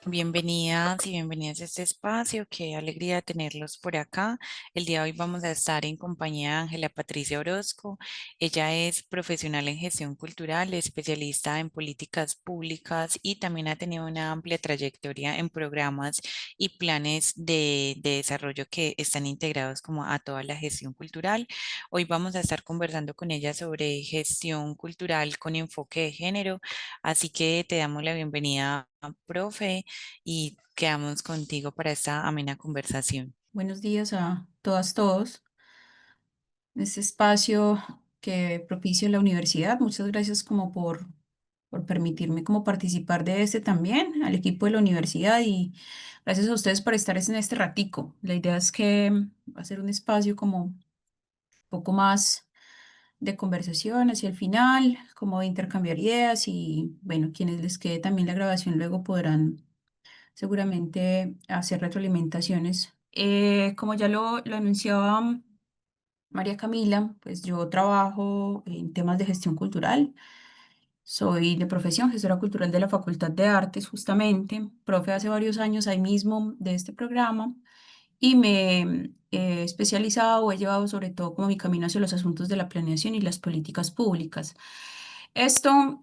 Bienvenidas y bienvenidas a este espacio. Qué alegría tenerlos por acá. El día de hoy vamos a estar en compañía de Ángela Patricia Orozco. Ella es profesional en gestión cultural, especialista en políticas públicas y también ha tenido una amplia trayectoria en programas y planes de desarrollo que están integrados como a toda la gestión cultural. Hoy vamos a estar conversando con ella sobre gestión cultural con enfoque de género. Así que te damos la bienvenida, profe, y quedamos contigo para esta amena conversación. Buenos días a todas, todos. Este espacio que propicia la universidad. Muchas gracias como por permitirme como participar de este también, al equipo de la universidad y gracias a ustedes por estar en este ratico. La idea es que va a ser un espacio como un poco más de conversación hacia el final, como de intercambiar ideas y bueno, quienes les quede también la grabación luego podrán seguramente hacer retroalimentaciones. Como ya lo anunciaba María Camila, pues yo trabajo en temas de gestión cultural. Soy de profesión gestora cultural de la Facultad de Artes, justamente, profe hace varios años ahí mismo de este programa y me he especializado o he llevado sobre todo como mi camino hacia los asuntos de la planeación y las políticas públicas. Esto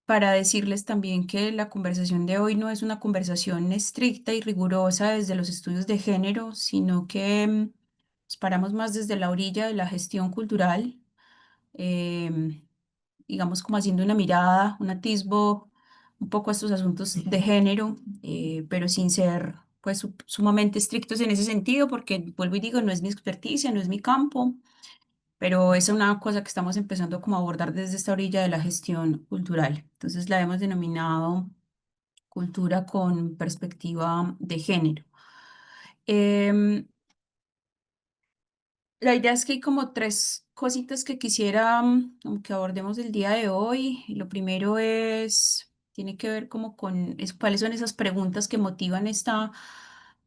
para decirles también que la conversación de hoy no es una conversación estricta y rigurosa desde los estudios de género, sino que nos paramos más desde la orilla de la gestión cultural, em, digamos como haciendo una mirada, un atisbo un poco a estos asuntos de género, pero sin ser pues sumamente estrictos en ese sentido, porque vuelvo y digo, no es mi experticia, no es mi campo, pero es una cosa que estamos empezando como a abordar desde esta orilla de la gestión cultural. Entonces la hemos denominado cultura con perspectiva de género. Em, la idea es que hay como tres cositas que quisiera como que abordemos el día de hoy. Lo primero tiene que ver como con cuáles son esas preguntas que motivan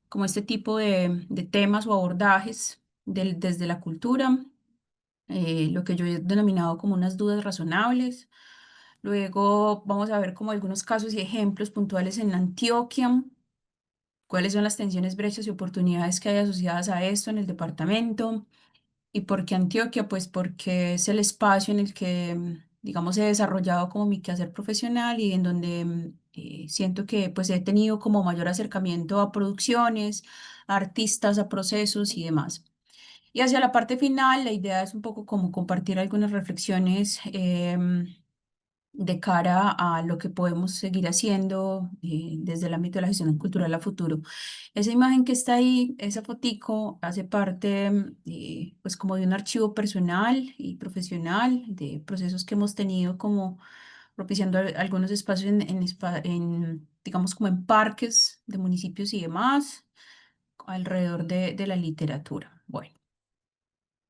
como este tipo de temas o abordajes desde la cultura, lo que yo he denominado como unas dudas razonables. Luego vamos a ver como algunos casos y ejemplos puntuales en Antioquia, cuáles son las tensiones, brechas y oportunidades que hay asociadas a esto en el departamento. ¿Y por qué Antioquia? Pues porque es el espacio en el que, digamos, he desarrollado como mi quehacer profesional y en donde siento que pues he tenido como mayor acercamiento a producciones, a artistas, a procesos y demás. Y hacia la parte final, la idea es un poco como compartir algunas reflexiones de cara a lo que podemos seguir haciendo desde el ámbito de la gestión cultural a futuro. Esa imagen que está ahí, esa fotico, hace parte pues como de un archivo personal y profesional, de procesos que hemos tenido como propiciando algunos espacios digamos como en parques de municipios y demás, alrededor de la literatura. Bueno.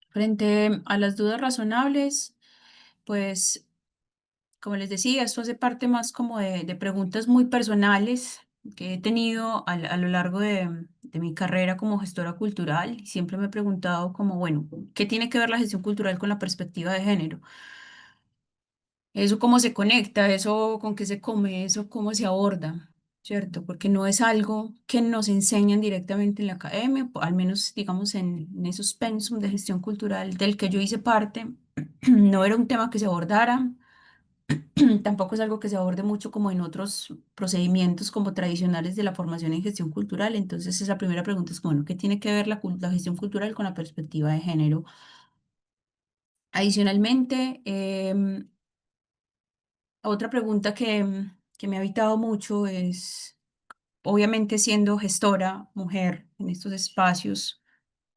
Frente a las dudas razonables, pues, como les decía, esto hace parte más como de preguntas muy personales que he tenido a lo largo de mi carrera como gestora cultural. Y siempre me he preguntado como, bueno, ¿qué tiene que ver la gestión cultural con la perspectiva de género? Eso cómo se conecta, eso con qué se come, eso cómo se aborda, ¿cierto? Porque no es algo que nos enseñan directamente en la academia, al menos digamos en esos pensum de gestión cultural del que yo hice parte, no era un tema que se abordara, tampoco es algo que se aborde mucho como en otros procedimientos como tradicionales de la formación en gestión cultural. Entonces esa primera pregunta es, bueno, ¿qué tiene que ver la gestión cultural con la perspectiva de género? Adicionalmente, otra pregunta que me ha habitado mucho es, obviamente siendo gestora, mujer, en estos espacios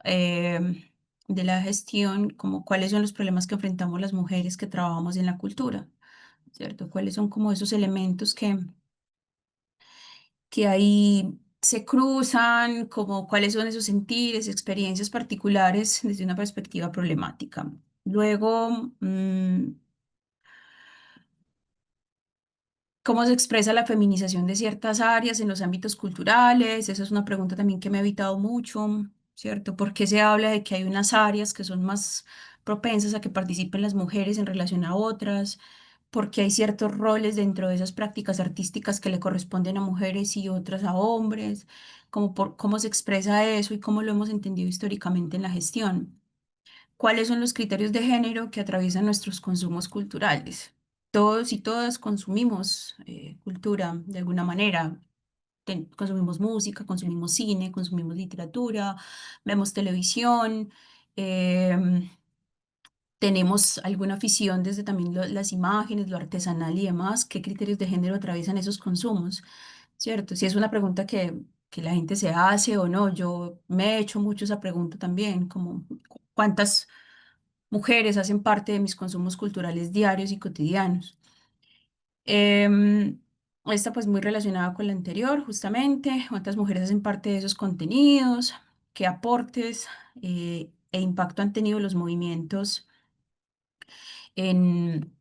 de la gestión, como cuáles son los problemas que enfrentamos las mujeres que trabajamos en la cultura, ¿cierto? ¿Cuáles son como esos elementos que ahí se cruzan, como cuáles son esos sentires, experiencias particulares desde una perspectiva problemática? Luego, ¿cómo se expresa la feminización de ciertas áreas en los ámbitos culturales? Esa es una pregunta también que me ha evitado mucho. ¿cierto? ¿Por qué se habla de que hay unas áreas que son más propensas a que participen las mujeres en relación a otras? ¿Porque hay ciertos roles dentro de esas prácticas artísticas que le corresponden a mujeres y otras a hombres? Como por cómo se expresa eso y cómo lo hemos entendido históricamente en la gestión. ¿Cuáles son los criterios de género que atraviesan nuestros consumos culturales? Todos y todas consumimos cultura de alguna manera. Consumimos música, consumimos cine, consumimos literatura, vemos televisión, em, tenemos alguna afición desde también las imágenes, lo artesanal y demás. ¿Qué criterios de género atraviesan esos consumos? ¿Cierto? Si es una pregunta que la gente se hace o no, yo me he hecho mucho esa pregunta también, como cuántas mujeres hacen parte de mis consumos culturales diarios y cotidianos. Em, Esta pues muy relacionada con la anterior, justamente, cuántas mujeres hacen parte de esos contenidos, qué aportes e impacto han tenido los movimientos en,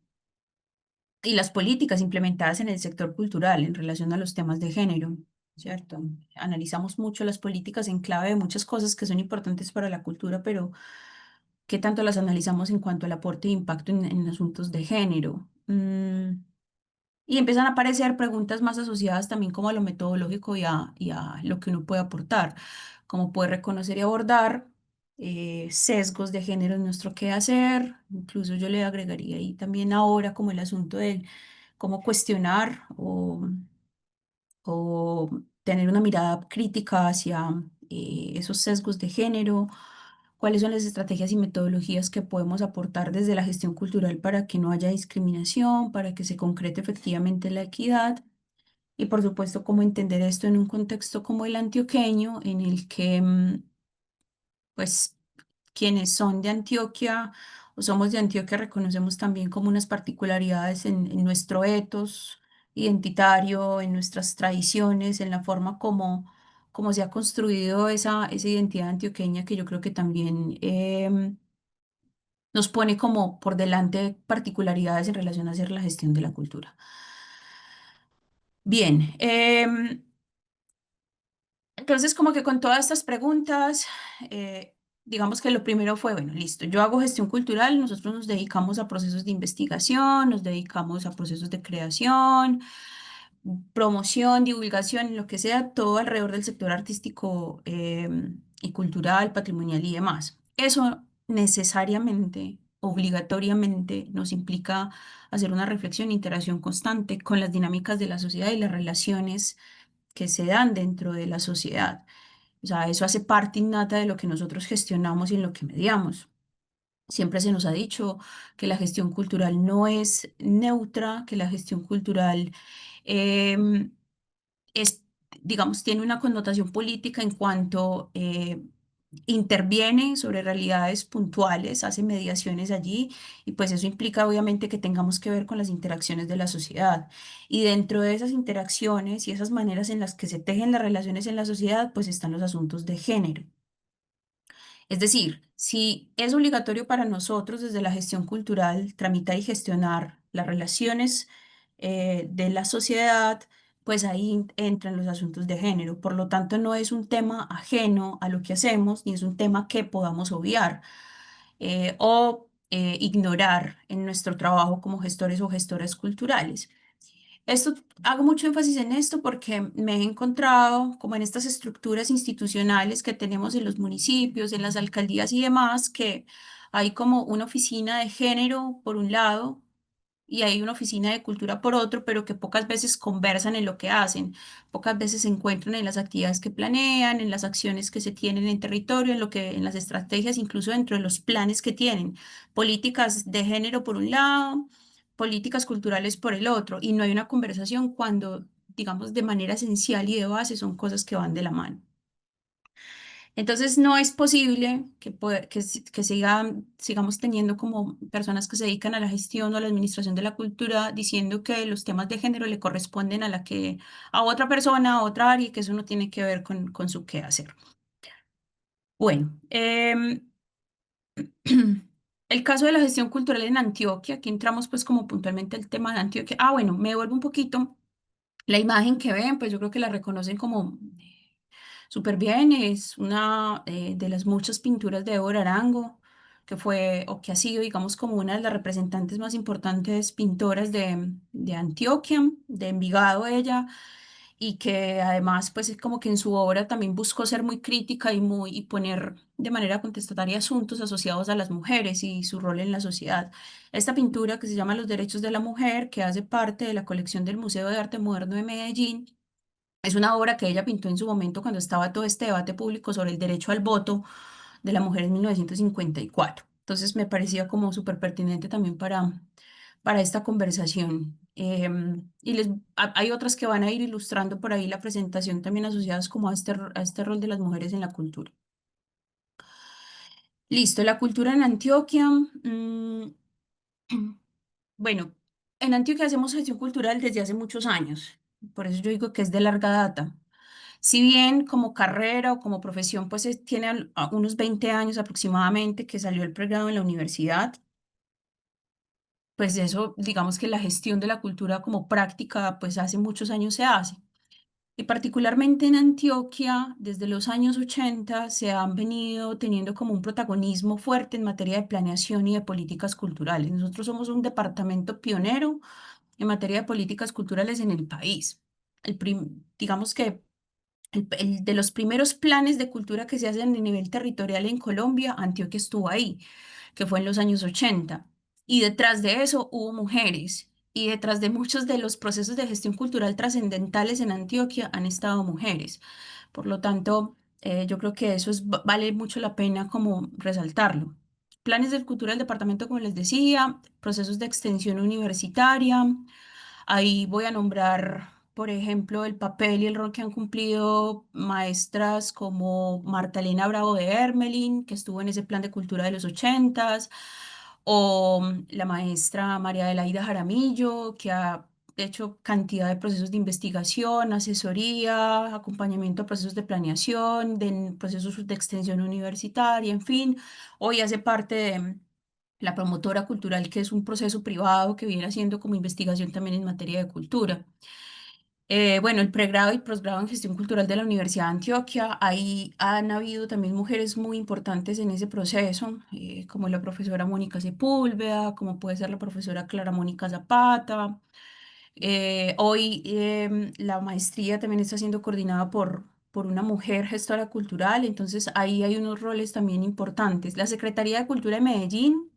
y las políticas implementadas en el sector cultural en relación a los temas de género, ¿cierto? Analizamos mucho las políticas en clave de muchas cosas que son importantes para la cultura, pero ¿qué tanto las analizamos en cuanto al aporte e impacto en asuntos de género? Y empiezan a aparecer preguntas más asociadas también como a lo metodológico y a lo que uno puede aportar, como puede reconocer y abordar sesgos de género en nuestro quehacer. Incluso yo le agregaría ahí también ahora como el asunto del cómo cuestionar o tener una mirada crítica hacia esos sesgos de género, cuáles son las estrategias y metodologías que podemos aportar desde la gestión cultural para que no haya discriminación, para que se concrete efectivamente la equidad y por supuesto cómo entender esto en un contexto como el antioqueño en el que pues quienes son de Antioquia o somos de Antioquia reconocemos también como unas particularidades en nuestro ethos identitario, en nuestras tradiciones, en la forma como se ha construido esa identidad antioqueña que yo creo que también nos pone como por delante particularidades en relación a hacer la gestión de la cultura. Bien, entonces, como que con todas estas preguntas, digamos que lo primero fue, bueno, listo, yo hago gestión cultural, nosotros nos dedicamos a procesos de investigación, nos dedicamos a procesos de creación, promoción, divulgación, lo que sea, todo alrededor del sector artístico y cultural, patrimonial y demás. Eso necesariamente, obligatoriamente, nos implica hacer una reflexión e interacción constante con las dinámicas de la sociedad y las relaciones que se dan dentro de la sociedad. O sea, eso hace parte innata de lo que nosotros gestionamos y en lo que mediamos. Siempre se nos ha dicho que la gestión cultural no es neutra, que la gestión cultural em, es, digamos, tiene una connotación política en cuanto interviene sobre realidades puntuales, hace mediaciones allí y pues eso implica obviamente que tengamos que ver con las interacciones de la sociedad. Y dentro de esas interacciones y esas maneras en las que se tejen las relaciones en la sociedad, pues están los asuntos de género. Es decir, si es obligatorio para nosotros desde la gestión cultural tramitar y gestionar las relaciones de la sociedad, pues ahí entran los asuntos de género. Por lo tanto, no es un tema ajeno a lo que hacemos, ni es un tema que podamos obviar o ignorar en nuestro trabajo como gestores o gestoras culturales. Esto, hago mucho énfasis en esto porque me he encontrado como en estas estructuras institucionales que tenemos en los municipios, en las alcaldías y demás, que hay como una oficina de género por un lado y hay una oficina de cultura por otro, pero que pocas veces conversan en lo que hacen, pocas veces se encuentran en las actividades que planean, en las acciones que se tienen en territorio, en las estrategias, incluso dentro de los planes que tienen, políticas de género por un lado, políticas culturales por el otro, y no hay una conversación cuando, digamos, de manera esencial y de base son cosas que van de la mano. Entonces, no es posible que sigamos teniendo como personas que se dedican a la gestión o a la administración de la cultura diciendo que los temas de género le corresponden a otra persona, a otra área, y que eso no tiene que ver con su quehacer. Bueno, el caso de la gestión cultural en Antioquia, aquí entramos pues como puntualmente al tema de Antioquia. Ah, bueno, me devuelvo un poquito. La imagen que ven, pues yo creo que la reconocen como Súper bien, es una de las muchas pinturas de Ébola Arango, que fue o que ha sido, digamos, como una de las representantes más importantes pintoras de Antioquia, de Envigado ella, y que además, pues es como que en su obra también buscó ser muy crítica y poner de manera contestataria asuntos asociados a las mujeres y su rol en la sociedad. Esta pintura que se llama Los Derechos de la Mujer, que hace parte de la colección del Museo de Arte Moderno de Medellín, es una obra que ella pintó en su momento cuando estaba todo este debate público sobre el derecho al voto de la mujer en 1954. Entonces me parecía como súper pertinente también para esta conversación. Hay otras que van a ir ilustrando por ahí la presentación también asociadas como a este rol de las mujeres en la cultura. Listo, la cultura en Antioquia. Bueno, en Antioquia hacemos gestión cultural desde hace muchos años. Por eso yo digo que es de larga data. Si bien como carrera o como profesión, pues tiene unos 20 años aproximadamente que salió el pregrado en la universidad, pues eso, digamos que la gestión de la cultura como práctica, pues hace muchos años se hace. Y particularmente en Antioquia, desde los años 80 se han venido teniendo como un protagonismo fuerte en materia de planeación y de políticas culturales. Nosotros somos un departamento pionero en materia de políticas culturales en el país. Digamos que de los primeros planes de cultura que se hacen a nivel territorial en Colombia, Antioquia estuvo ahí, que fue en los años 80. Y detrás de eso hubo mujeres. Y detrás de muchos de los procesos de gestión cultural trascendentales en Antioquia han estado mujeres. Por lo tanto, yo creo que eso vale mucho la pena como resaltarlo. Planes de cultura del departamento, como les decía, procesos de extensión universitaria. Ahí voy a nombrar, por ejemplo, el papel y el rol que han cumplido maestras como Marta Elena Bravo de Hermelin, que estuvo en ese plan de cultura de los ochentas, o la maestra María Adelaida Jaramillo, que ha hecho cantidad de procesos de investigación, asesoría, acompañamiento a procesos de planeación, de procesos de extensión universitaria, en fin. Hoy hace parte de la promotora cultural, que es un proceso privado que viene haciendo como investigación también en materia de cultura. Bueno, el pregrado y posgrado en gestión cultural de la Universidad de Antioquia, ahí han habido también mujeres muy importantes en ese proceso, como la profesora Mónica Sepúlveda, como puede ser la profesora Clara Mónica Zapata. Hoy la maestría también está siendo coordinada por una mujer gestora cultural, entonces ahí hay unos roles también importantes. La Secretaría de Cultura de Medellín,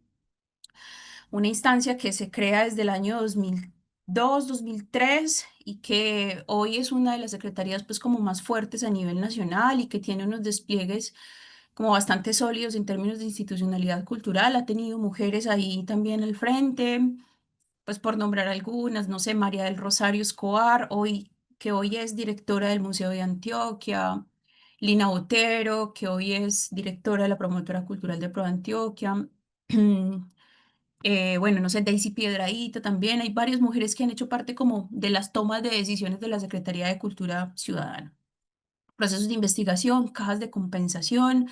una instancia que se crea desde el año 2002, 2003 y que hoy es una de las secretarías pues como más fuertes a nivel nacional y que tiene unos despliegues como bastante sólidos en términos de institucionalidad cultural. Ha tenido mujeres ahí también al frente, pues por nombrar algunas, no sé, María del Rosario Escobar, que hoy es directora del Museo de Antioquia. Lina Botero, que hoy es directora de la Promotora Cultural de Pro Antioquia. Bueno, no sé, Daisy Piedrahíta también. Hay varias mujeres que han hecho parte como de las tomas de decisiones de la Secretaría de Cultura Ciudadana. Procesos de investigación, cajas de compensación.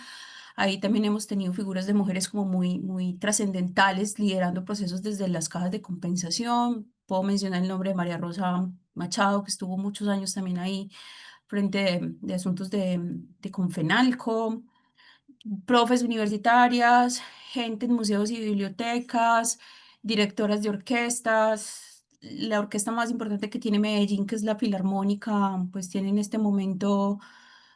Ahí también hemos tenido figuras de mujeres como muy trascendentales liderando procesos desde las cajas de compensación. Puedo mencionar el nombre de María Rosa Machado, que estuvo muchos años también ahí frente de asuntos de Confenalco, profes universitarias, gente en museos y bibliotecas, directoras de orquestas. La orquesta más importante que tiene Medellín, que es la Filarmónica, pues tiene en este momento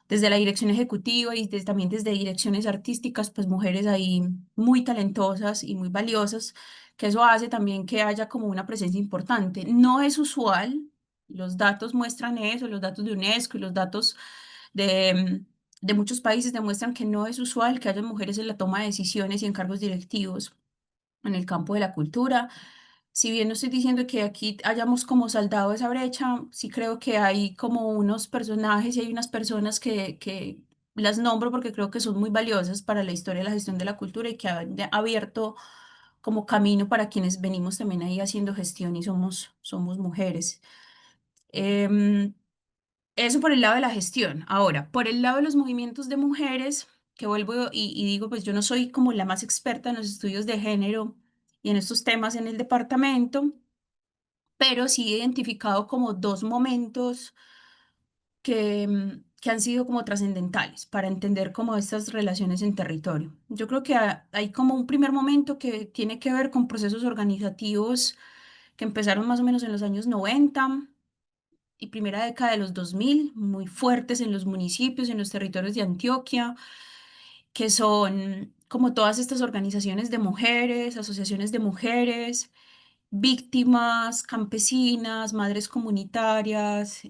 desde la dirección ejecutiva y también desde direcciones artísticas, pues mujeres ahí muy talentosas y muy valiosas, que eso hace también que haya como una presencia importante. No es usual, los datos muestran eso, los datos de UNESCO y los datos de, de muchos países demuestran que no es usual que haya mujeres en la toma de decisiones y en cargos directivos en el campo de la cultura. Si bien no estoy diciendo que aquí hayamos como saldado esa brecha, sí creo que hay como unos personajes y hay unas personas que las nombro porque creo que son muy valiosas para la historia de la gestión de la cultura y que han abierto como camino para quienes venimos también ahí haciendo gestión y somos mujeres. Em, Eso por el lado de la gestión. Ahora, por el lado de los movimientos de mujeres, que vuelvo y digo, pues yo no soy como la más experta en los estudios de género y en estos temas en el departamento, pero sí he identificado como dos momentos que han sido como trascendentales para entender como estas relaciones en territorio. Yo creo que hay como un primer momento que tiene que ver con procesos organizativos que empezaron más o menos en los años 90 y primera década de los 2000 muy fuertes en los municipios, en los territorios de Antioquia, que son como todas estas organizaciones de mujeres, asociaciones de mujeres, víctimas, campesinas, madres comunitarias,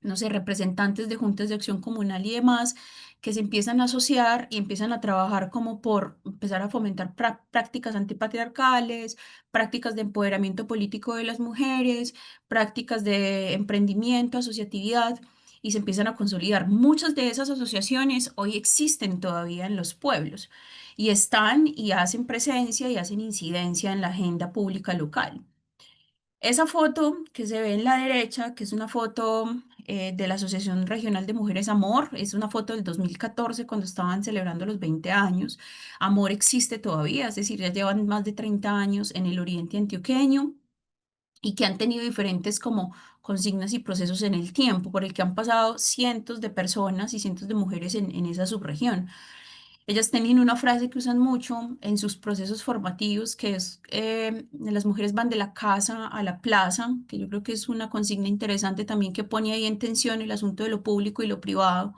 no sé, representantes de juntas de acción comunal y demás, que se empiezan a asociar y empiezan a trabajar como por empezar a fomentar prácticas antipatriarcales, prácticas de empoderamiento político de las mujeres, prácticas de emprendimiento, asociatividad, y se empiezan a consolidar. Muchas de esas asociaciones hoy existen todavía en los pueblos y están y hacen presencia y hacen incidencia en la agenda pública local. Esa foto que se ve en la derecha, que es una foto de la Asociación Regional de Mujeres Amor, es una foto del 2014 cuando estaban celebrando los 20 años. Amor existe todavía, es decir, ya llevan más de 30 años en el oriente antioqueño y que han tenido diferentes como consignas y procesos en el tiempo, por el que han pasado cientos de personas y cientos de mujeres en esa subregión. Ellas tienen una frase que usan mucho en sus procesos formativos, que es, las mujeres van de la casa a la plaza, que yo creo que es una consigna interesante también que pone ahí en tensión el asunto de lo público y lo privado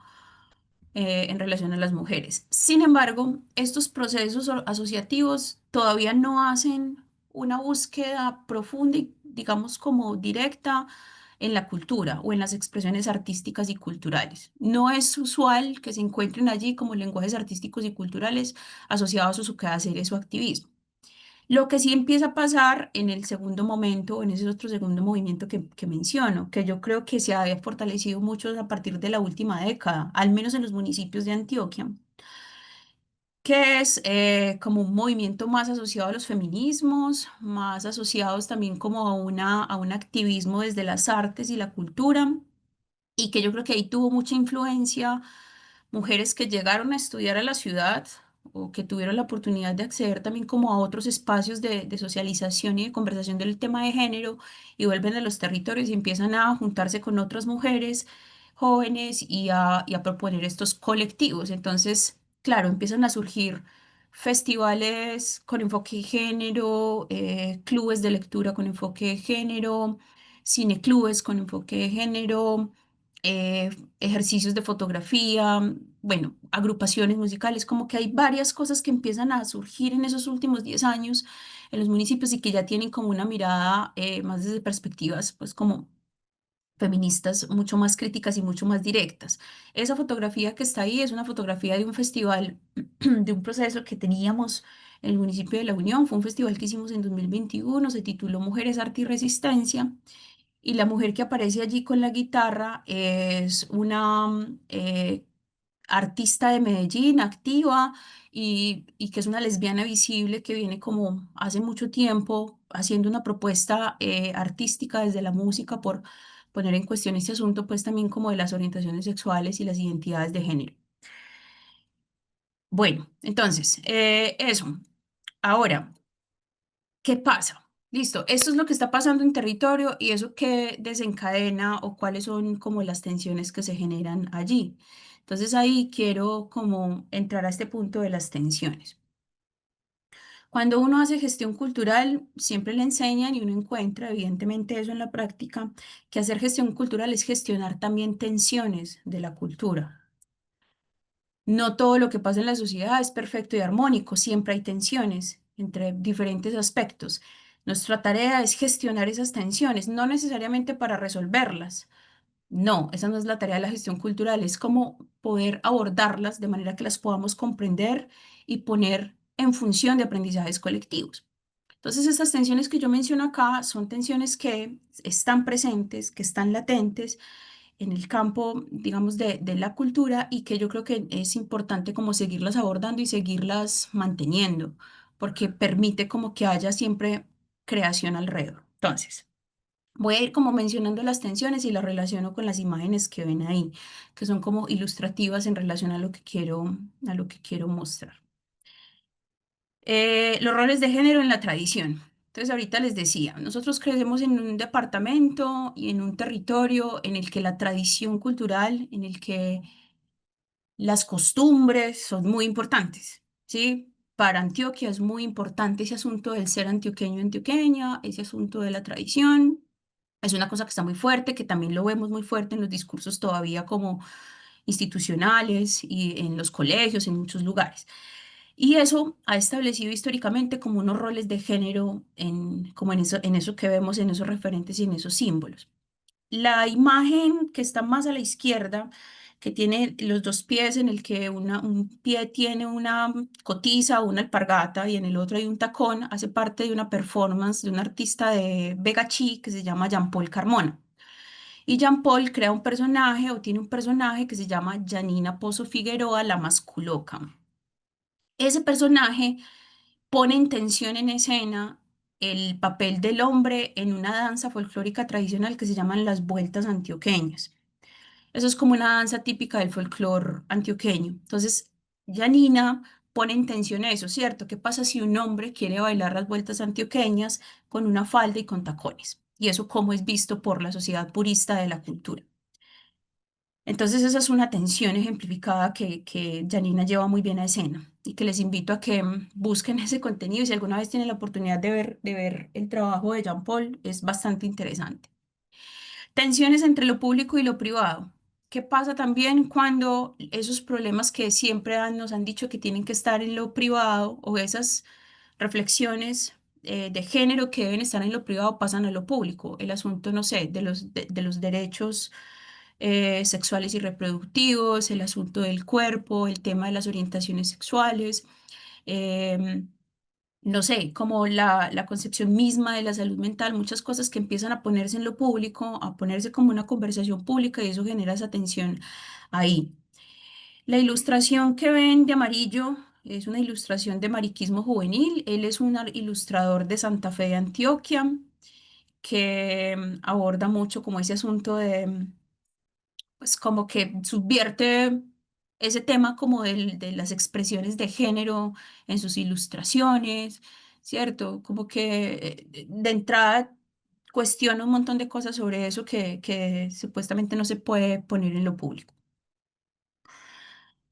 en relación a las mujeres. Sin embargo, estos procesos asociativos todavía no hacen una búsqueda profunda y, digamos, como directa en la cultura o en las expresiones artísticas y culturales. No es usual que se encuentren allí como lenguajes artísticos y culturales asociados a su quehacer y su activismo. Lo que sí empieza a pasar en el segundo momento, en ese otro segundo movimiento que menciono, que yo creo que se ha fortalecido mucho a partir de la última década, al menos en los municipios de Antioquia, que es como un movimiento más asociado a los feminismos, más asociados también como a un activismo desde las artes y la cultura, y que yo creo que ahí tuvo mucha influencia mujeres que llegaron a estudiar a la ciudad o que tuvieron la oportunidad de acceder también como a otros espacios de socialización y de conversación del tema de género y vuelven a los territorios y empiezan a juntarse con otras mujeres jóvenes y a proponer estos colectivos. Entonces, claro, empiezan a surgir festivales con enfoque de género, clubes de lectura con enfoque de género, cineclubes con enfoque de género, eh, ejercicios de fotografía, bueno, agrupaciones musicales, como que hay varias cosas que empiezan a surgir en esos últimos 10 años en los municipios y que ya tienen como una mirada más desde perspectivas, pues como feministas mucho más críticas y mucho más directas. Esa fotografía que está ahí es una fotografía de un festival, de un proceso que teníamos en el municipio de La Unión. Fue un festival que hicimos en 2021, se tituló Mujeres, Arte y Resistencia. Y la mujer que aparece allí con la guitarra es una artista de Medellín, activa, y que es una lesbiana visible que viene como hace mucho tiempo haciendo una propuesta artística desde la música por poner en cuestión este asunto, pues también como de las orientaciones sexuales y las identidades de género. Bueno, entonces, eso. Ahora, ¿qué pasa? Listo, esto es lo que está pasando en territorio y eso que desencadena o cuáles son como las tensiones que se generan allí. Entonces ahí quiero como entrar a este punto de las tensiones. Cuando uno hace gestión cultural, siempre le enseñan y uno encuentra, evidentemente eso en la práctica, que hacer gestión cultural es gestionar también tensiones de la cultura. No todo lo que pasa en la sociedad es perfecto y armónico, siempre hay tensiones entre diferentes aspectos. Nuestra tarea es gestionar esas tensiones, no necesariamente para resolverlas. No, esa no es la tarea de la gestión cultural, es como poder abordarlas de manera que las podamos comprender y poner en función de aprendizajes colectivos. Entonces, estas tensiones que yo menciono acá son tensiones que están presentes, que están latentes en el campo, digamos, de la cultura y que yo creo que es importante como seguirlas abordando y seguirlas manteniendo, porque permite como que haya siempre creación alrededor. Entonces, voy a ir como mencionando las tensiones y las relaciono con las imágenes que ven ahí, que son como ilustrativas en relación a lo que quiero mostrar. Los roles de género en la tradición. Entonces, ahorita les decía, nosotros crecemos en un departamento y en un territorio en el que la tradición cultural, en el que las costumbres son muy importantes, ¿sí? Para Antioquia es muy importante ese asunto del ser antioqueño, antioqueña, ese asunto de la tradición. Es una cosa que está muy fuerte, que también lo vemos muy fuerte en los discursos todavía como institucionales y en los colegios, en muchos lugares. Y eso ha establecido históricamente como unos roles de género como en eso que vemos, en esos referentes y en esos símbolos. La imagen que está más a la izquierda, que tiene los dos pies en el que un pie tiene una cotiza o una alpargata y en el otro hay un tacón, hace parte de una performance de un artista de Vega Chi que se llama Jean-Paul Carmona. Y Jean-Paul crea un personaje o tiene un personaje que se llama Janina Pozo Figueroa, la masculoca. Ese personaje pone en tensión en escena el papel del hombre en una danza folclórica tradicional que se llaman las vueltas antioqueñas. Eso es como una danza típica del folclore antioqueño. Entonces, Janina pone en tensión eso, ¿cierto? ¿Qué pasa si un hombre quiere bailar las vueltas antioqueñas con una falda y con tacones? Y eso cómo es visto por la sociedad purista de la cultura. Entonces esa es una tensión ejemplificada que Janina lleva muy bien a escena y que les invito a que busquen ese contenido y si alguna vez tienen la oportunidad de ver el trabajo de Jean Paul, es bastante interesante. Tensiones entre lo público y lo privado. ¿Qué pasa también cuando esos problemas que siempre nos han dicho que tienen que estar en lo privado o esas reflexiones de género que deben estar en lo privado pasan a lo público? El asunto, no sé, de los derechos sexuales y reproductivos, el asunto del cuerpo, el tema de las orientaciones sexuales. em, no sé, como la concepción misma de la salud mental, muchas cosas que empiezan a ponerse en lo público, a ponerse como una conversación pública y eso genera esa tensión ahí. La ilustración que ven de amarillo es una ilustración de Mariquismo Juvenil. Él es un ilustrador de Santa Fe de Antioquia que aborda mucho como ese asunto de, pues como que subvierte ese tema como de las expresiones de género en sus ilustraciones, ¿cierto? Como que de entrada cuestiona un montón de cosas sobre eso que supuestamente no se puede poner en lo público.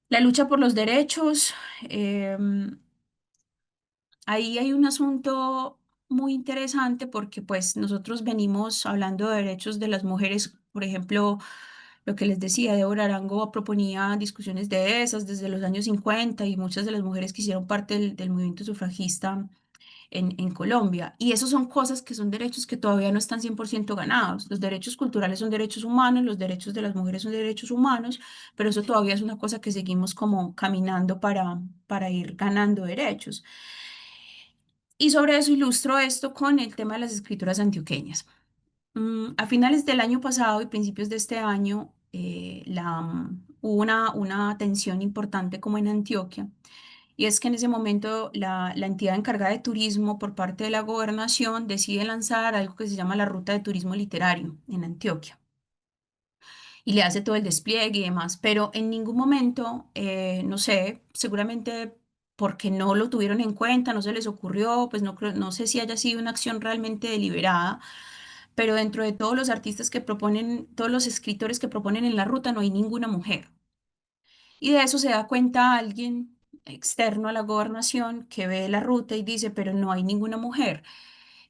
La lucha por los derechos, em, ahí hay un asunto muy interesante porque pues nosotros venimos hablando de derechos de las mujeres, por ejemplo, lo que les decía, Débora Arango proponía discusiones de esas desde los años 50 y muchas de las mujeres que hicieron parte del movimiento sufragista en Colombia. Y eso son cosas que son derechos que todavía no están 100% ganados. Los derechos culturales son derechos humanos, los derechos de las mujeres son derechos humanos, pero eso todavía es una cosa que seguimos como caminando para ir ganando derechos. Y sobre eso ilustro esto con el tema de las escrituras antioqueñas. A finales del año pasado y principios de este año, hubo una tensión importante como en Antioquia, y es que en ese momento la entidad encargada de turismo por parte de la gobernación decide lanzar algo que se llama la Ruta de Turismo Literario en Antioquia y le hace todo el despliegue y demás, pero en ningún momento, no sé, seguramente porque no lo tuvieron en cuenta, no se les ocurrió, pues no sé si haya sido una acción realmente deliberada, pero dentro de todos los artistas que proponen, todos los escritores que proponen en la ruta, no hay ninguna mujer. Y de eso se da cuenta alguien externo a la gobernación que ve la ruta y dice, pero no hay ninguna mujer.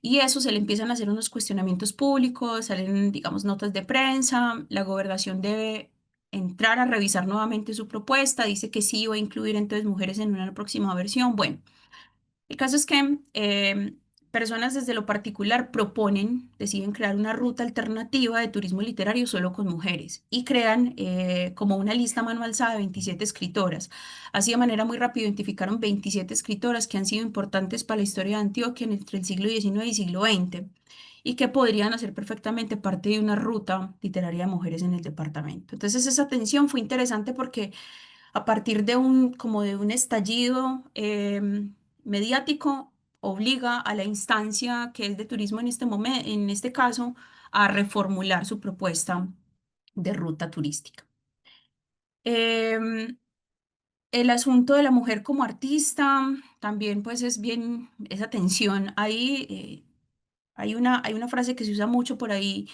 Y eso se le empiezan a hacer unos cuestionamientos públicos, salen, digamos, notas de prensa, la gobernación debe entrar a revisar nuevamente su propuesta, dice que sí va a incluir entonces mujeres en una próxima versión. Bueno. El caso es que personas desde lo particular proponen, deciden crear una ruta alternativa de turismo literario solo con mujeres y crean como una lista a mano alzada de 27 escritoras. Así de manera muy rápida identificaron 27 escritoras que han sido importantes para la historia de Antioquia entre el siglo XIX y siglo XX y que podrían hacer perfectamente parte de una ruta literaria de mujeres en el departamento. Entonces esa tensión fue interesante porque a partir de como de un estallido mediático, obliga a la instancia que es de turismo en este momento, en este caso, a reformular su propuesta de ruta turística. Em, el asunto de la mujer como artista también pues es bien esa tensión. Ahí hay una frase que se usa mucho por ahí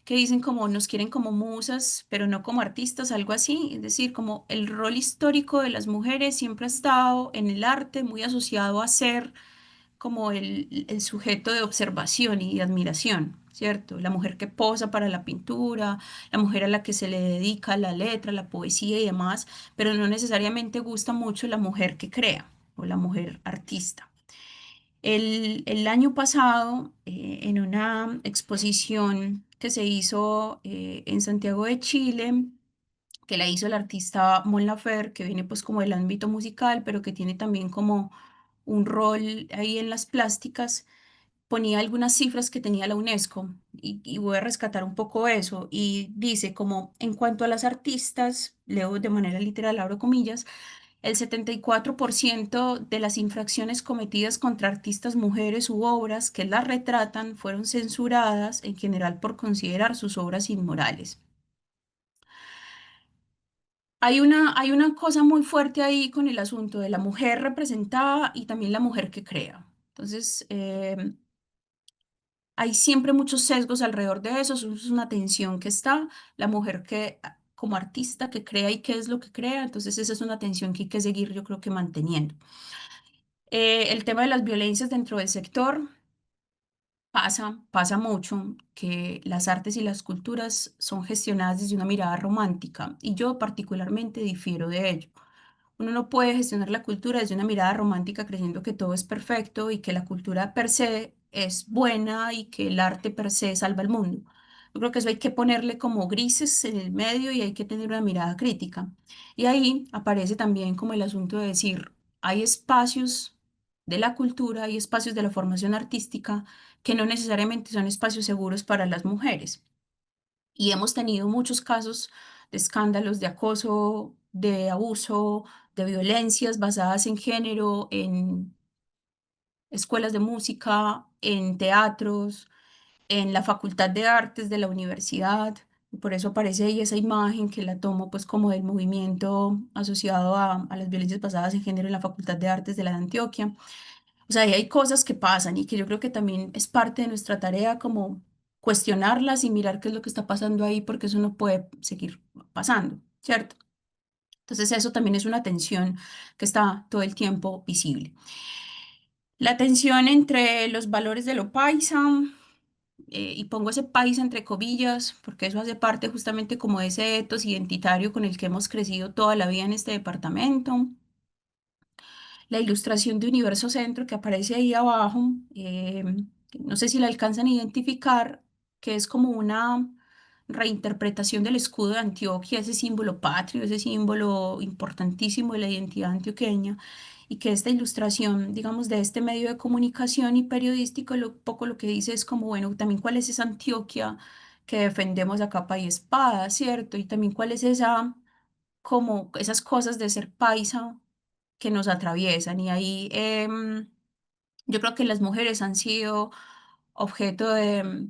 que dicen como nos quieren como musas, pero no como artistas, algo así. Es decir, como el rol histórico de las mujeres siempre ha estado en el arte muy asociado a ser como el sujeto de observación y de admiración, ¿cierto? La mujer que posa para la pintura, la mujer a la que se le dedica la letra, la poesía y demás, pero no necesariamente gusta mucho la mujer que crea o la mujer artista. El año pasado, en una exposición que se hizo en Santiago de Chile, que la hizo el artista Mon Laferte, que viene pues como del ámbito musical, pero que tiene también como un rol ahí en las plásticas, ponía algunas cifras que tenía la UNESCO y voy a rescatar un poco eso. Y dice como en cuanto a las artistas, leo de manera literal, abro comillas, el 74% de las infracciones cometidas contra artistas mujeres u obras que las retratan fueron censuradas en general por considerar sus obras inmorales. Hay una cosa muy fuerte ahí con el asunto de la mujer representada y también la mujer que crea. Entonces, hay siempre muchos sesgos alrededor de eso es una tensión que está, la mujer que como artista que crea y qué es lo que crea, entonces esa es una tensión que hay que seguir yo creo que manteniendo. El tema de las violencias dentro del sector. Pasa mucho que las artes y las culturas son gestionadas desde una mirada romántica y yo particularmente difiero de ello. Uno no puede gestionar la cultura desde una mirada romántica creyendo que todo es perfecto y que la cultura per se es buena y que el arte per se salva el mundo. Yo creo que eso hay que ponerle como grises en el medio y hay que tener una mirada crítica. Y ahí aparece también como el asunto de decir, hay espacios de la cultura, hay espacios de la formación artística que no necesariamente son espacios seguros para las mujeres. Y hemos tenido muchos casos de escándalos de acoso, de abuso, de violencias basadas en género, en escuelas de música, en teatros, en la Facultad de Artes de la universidad. Y por eso aparece ahí esa imagen que la tomo pues como del movimiento asociado a las violencias basadas en género en la Facultad de Artes de la de Antioquia. O sea, ahí hay cosas que pasan y que yo creo que también es parte de nuestra tarea como cuestionarlas y mirar qué es lo que está pasando ahí porque eso no puede seguir pasando, ¿cierto? Entonces eso también es una tensión que está todo el tiempo visible. La tensión entre los valores de lo paisa, y pongo ese paisa entre comillas porque eso hace parte justamente como de ese ethos identitario con el que hemos crecido toda la vida en este departamento, la ilustración de Universo Centro que aparece ahí abajo, no sé si la alcanzan a identificar, que es como una reinterpretación del escudo de Antioquia, ese símbolo patrio, ese símbolo importantísimo de la identidad antioqueña, y que esta ilustración, digamos, de este medio de comunicación y periodístico, lo poco lo que dice es como, bueno, también cuál es esa Antioquia que defendemos a capa y espada, ¿cierto? Y también cuál es esa, como esas cosas de ser paisa que nos atraviesan. Y ahí yo creo que las mujeres han sido objeto de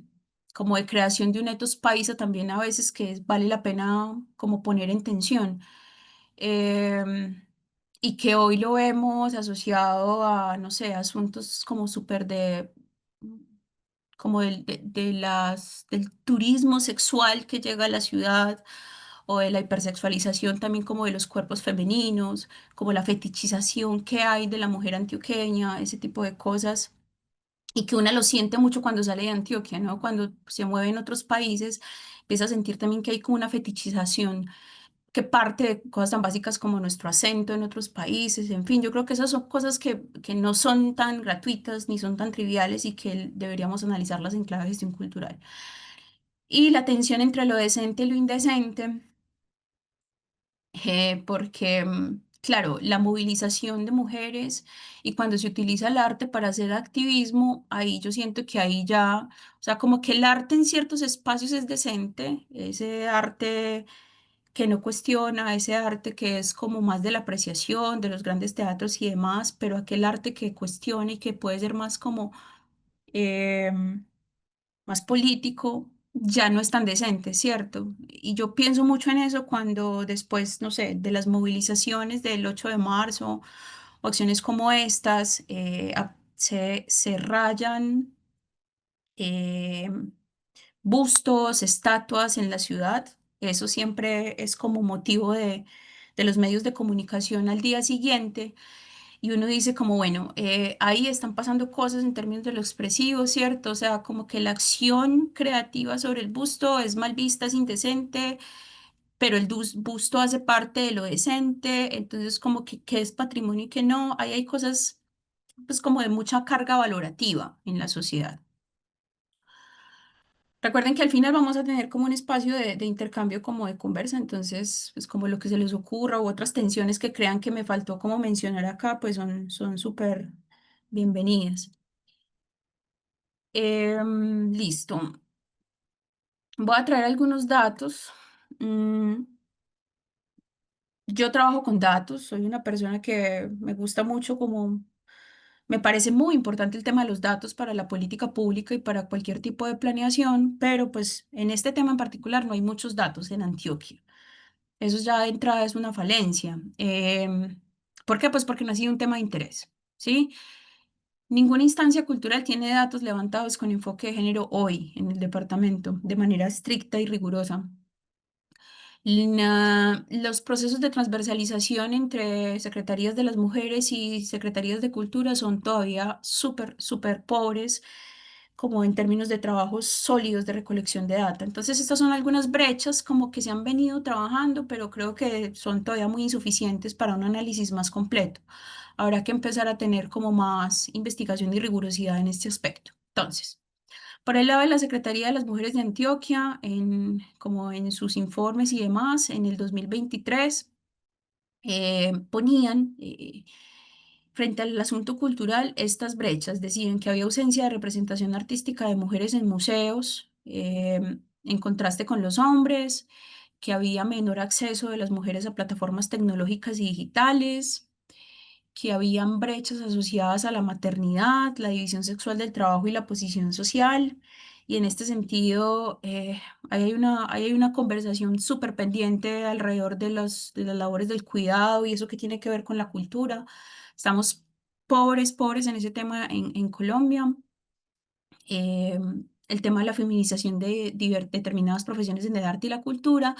como de creación de un etos paisa también a veces que vale la pena como poner en tensión. Em, y que hoy lo vemos asociado a, no sé, asuntos como súper de como del turismo sexual que llega a la ciudad o de la hipersexualización también como de los cuerpos femeninos, como la fetichización que hay de la mujer antioqueña, ese tipo de cosas. Y que una lo siente mucho cuando sale de Antioquia, ¿no? Cuando se mueve en otros países, empieza a sentir también que hay como una fetichización que parte de cosas tan básicas como nuestro acento en otros países, en fin, yo creo que esas son cosas que no son tan gratuitas ni son tan triviales y que deberíamos analizarlas en clave de gestión cultural. Y la tensión entre lo decente y lo indecente, porque, claro, la movilización de mujeres y cuando se utiliza el arte para hacer activismo, ahí yo siento que ahí ya, o sea, como que el arte en ciertos espacios es decente, ese arte que no cuestiona, ese arte que es como más de la apreciación de los grandes teatros y demás, pero aquel arte que cuestiona y que puede ser más como, más político, ya no es tan decente, ¿cierto? Y yo pienso mucho en eso cuando después, no sé, de las movilizaciones del 8 de marzo o acciones como estas, se rayan eh, bustos, estatuas en la ciudad. Eso siempre es como motivo de los medios de comunicación al día siguiente. Y uno dice como, bueno, ahí están pasando cosas en términos de lo expresivo, ¿cierto? O sea, como que la acción creativa sobre el busto es mal vista, es indecente, pero el busto hace parte de lo decente, entonces como que qué es patrimonio y qué no. Ahí hay cosas pues como de mucha carga valorativa en la sociedad. Recuerden que al final vamos a tener como un espacio de intercambio como de conversa, entonces pues como lo que se les ocurra u otras tensiones que crean que me faltó como mencionar acá, pues son súper bienvenidas. Listo. Voy a traer algunos datos. Mm, yo trabajo con datos, soy una persona que me gusta mucho como, me parece muy importante el tema de los datos para la política pública y para cualquier tipo de planeación, pero pues en este tema en particular no hay muchos datos en Antioquia. Eso ya de entrada es una falencia. ¿Por qué? Pues porque no ha sido un tema de interés, ¿sí? Ninguna instancia cultural tiene datos levantados con enfoque de género hoy en el departamento de manera estricta y rigurosa. Los procesos de transversalización entre secretarías de las mujeres y secretarías de cultura son todavía súper, súper pobres, como en términos de trabajos sólidos de recolección de data. Entonces, estas son algunas brechas como que se han venido trabajando, pero creo que son todavía muy insuficientes para un análisis más completo. Habrá que empezar a tener como más investigación y rigurosidad en este aspecto. Entonces, por el lado de la Secretaría de las Mujeres de Antioquia, como en sus informes y demás, en el 2023 ponían frente al asunto cultural estas brechas. Decían que había ausencia de representación artística de mujeres en museos, en contraste con los hombres, que había menor acceso de las mujeres a plataformas tecnológicas y digitales, que habían brechas asociadas a la maternidad, la división sexual del trabajo y la posición social. Y en este sentido, ahí hay una conversación súper pendiente alrededor de las labores del cuidado y eso que tiene que ver con la cultura. Estamos pobres, pobres en ese tema en Colombia. Eh, el tema de la feminización de determinadas profesiones en el arte y la cultura.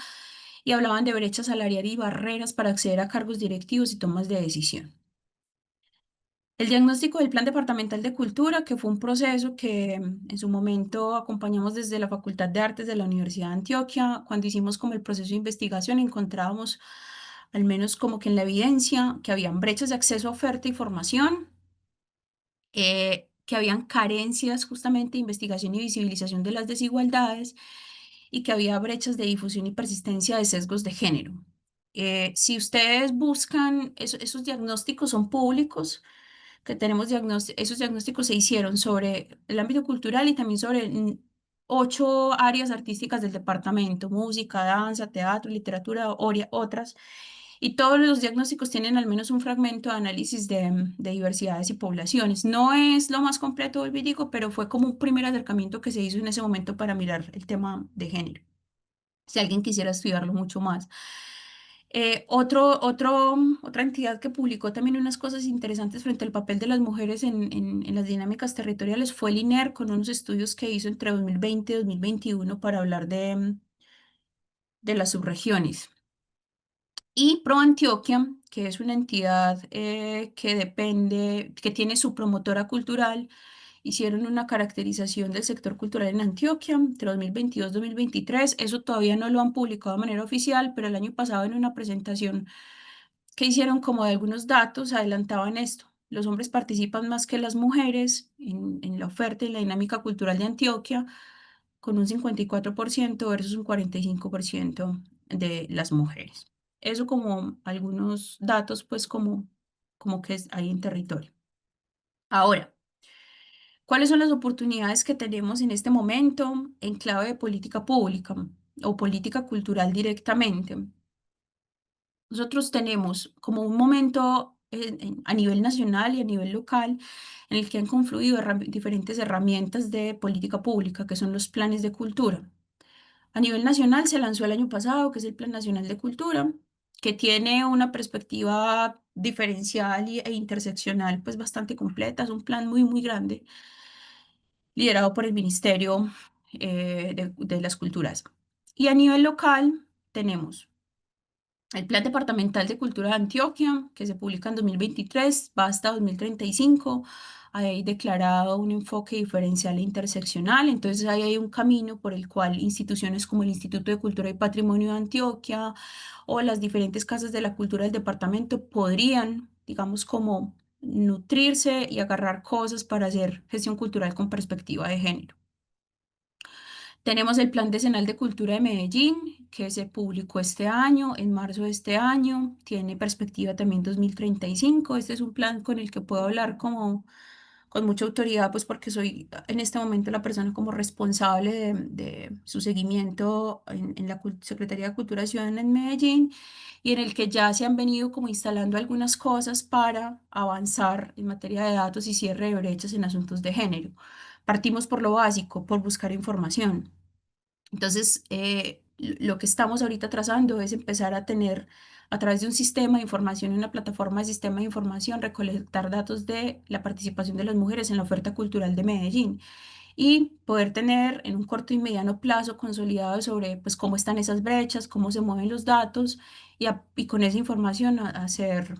Y hablaban de brecha salarial y barreras para acceder a cargos directivos y tomas de decisión. El diagnóstico del Plan Departamental de Cultura, que fue un proceso que en su momento acompañamos desde la Facultad de Artes de la Universidad de Antioquia. Cuando hicimos como el proceso de investigación, encontrábamos, al menos como que en la evidencia, que habían brechas de acceso a oferta y formación, que habían carencias justamente de investigación y visibilización de las desigualdades y que había brechas de difusión y persistencia de sesgos de género. Si ustedes buscan, esos diagnósticos son públicos que tenemos esos diagnósticos se hicieron sobre el ámbito cultural y también sobre 8 áreas artísticas del departamento: música, danza, teatro, literatura, otras. Y todos los diagnósticos tienen al menos un fragmento de análisis de diversidades y poblaciones. No es lo más completo, vuelvo y digo, pero fue como un primer acercamiento que se hizo en ese momento para mirar el tema de género, si alguien quisiera estudiarlo mucho más. Otra entidad que publicó también unas cosas interesantes frente al papel de las mujeres en las dinámicas territoriales fue el INER, con unos estudios que hizo entre 2020 y 2021 para hablar de las subregiones. Y Pro Antioquia, que es una entidad que depende, que tiene su promotora cultural, hicieron una caracterización del sector cultural en Antioquia entre 2022 y 2023. Eso todavía no lo han publicado de manera oficial, pero el año pasado en una presentación que hicieron como de algunos datos adelantaban esto. Los hombres participan más que las mujeres en la oferta y la dinámica cultural de Antioquia, con un 54% versus un 45% de las mujeres. Eso como algunos datos, pues como que hay en territorio. Ahora, ¿cuáles son las oportunidades que tenemos en este momento en clave de política pública o política cultural directamente? Nosotros tenemos como un momento a nivel nacional y a nivel local en el que han confluido diferentes herramientas de política pública, que son los planes de cultura. A nivel nacional se lanzó el año pasado, que es el Plan Nacional de Cultura, que tiene una perspectiva diferencial e interseccional pues bastante completa. Es un plan muy, muy grande, liderado por el Ministerio de las Culturas. Y a nivel local tenemos el Plan Departamental de Cultura de Antioquia, que se publica en 2023, va hasta 2035. Hay declarado un enfoque diferencial e interseccional. Entonces, ahí hay un camino por el cual instituciones como el Instituto de Cultura y Patrimonio de Antioquia o las diferentes casas de la cultura del departamento podrían, digamos, como nutrirse y agarrar cosas para hacer gestión cultural con perspectiva de género. Tenemos el Plan Decenal de Cultura de Medellín, que se publicó este año, en marzo de este año. Tiene perspectiva también 2035. Este es un plan con el que puedo hablar como con mucha autoridad, pues porque soy en este momento la persona como responsable de su seguimiento en la Secretaría de Cultura Ciudadana en Medellín, y en el que ya se han venido como instalando algunas cosas para avanzar en materia de datos y cierre de brechas en asuntos de género. Partimos por lo básico, por buscar información. Entonces, lo que estamos ahorita trazando es empezar a tener, a través de un sistema de información, una plataforma de sistema de información, recolectar datos de la participación de las mujeres en la oferta cultural de Medellín y poder tener en un corto y mediano plazo consolidado sobre pues, cómo están esas brechas, cómo se mueven los datos y con esa información hacer,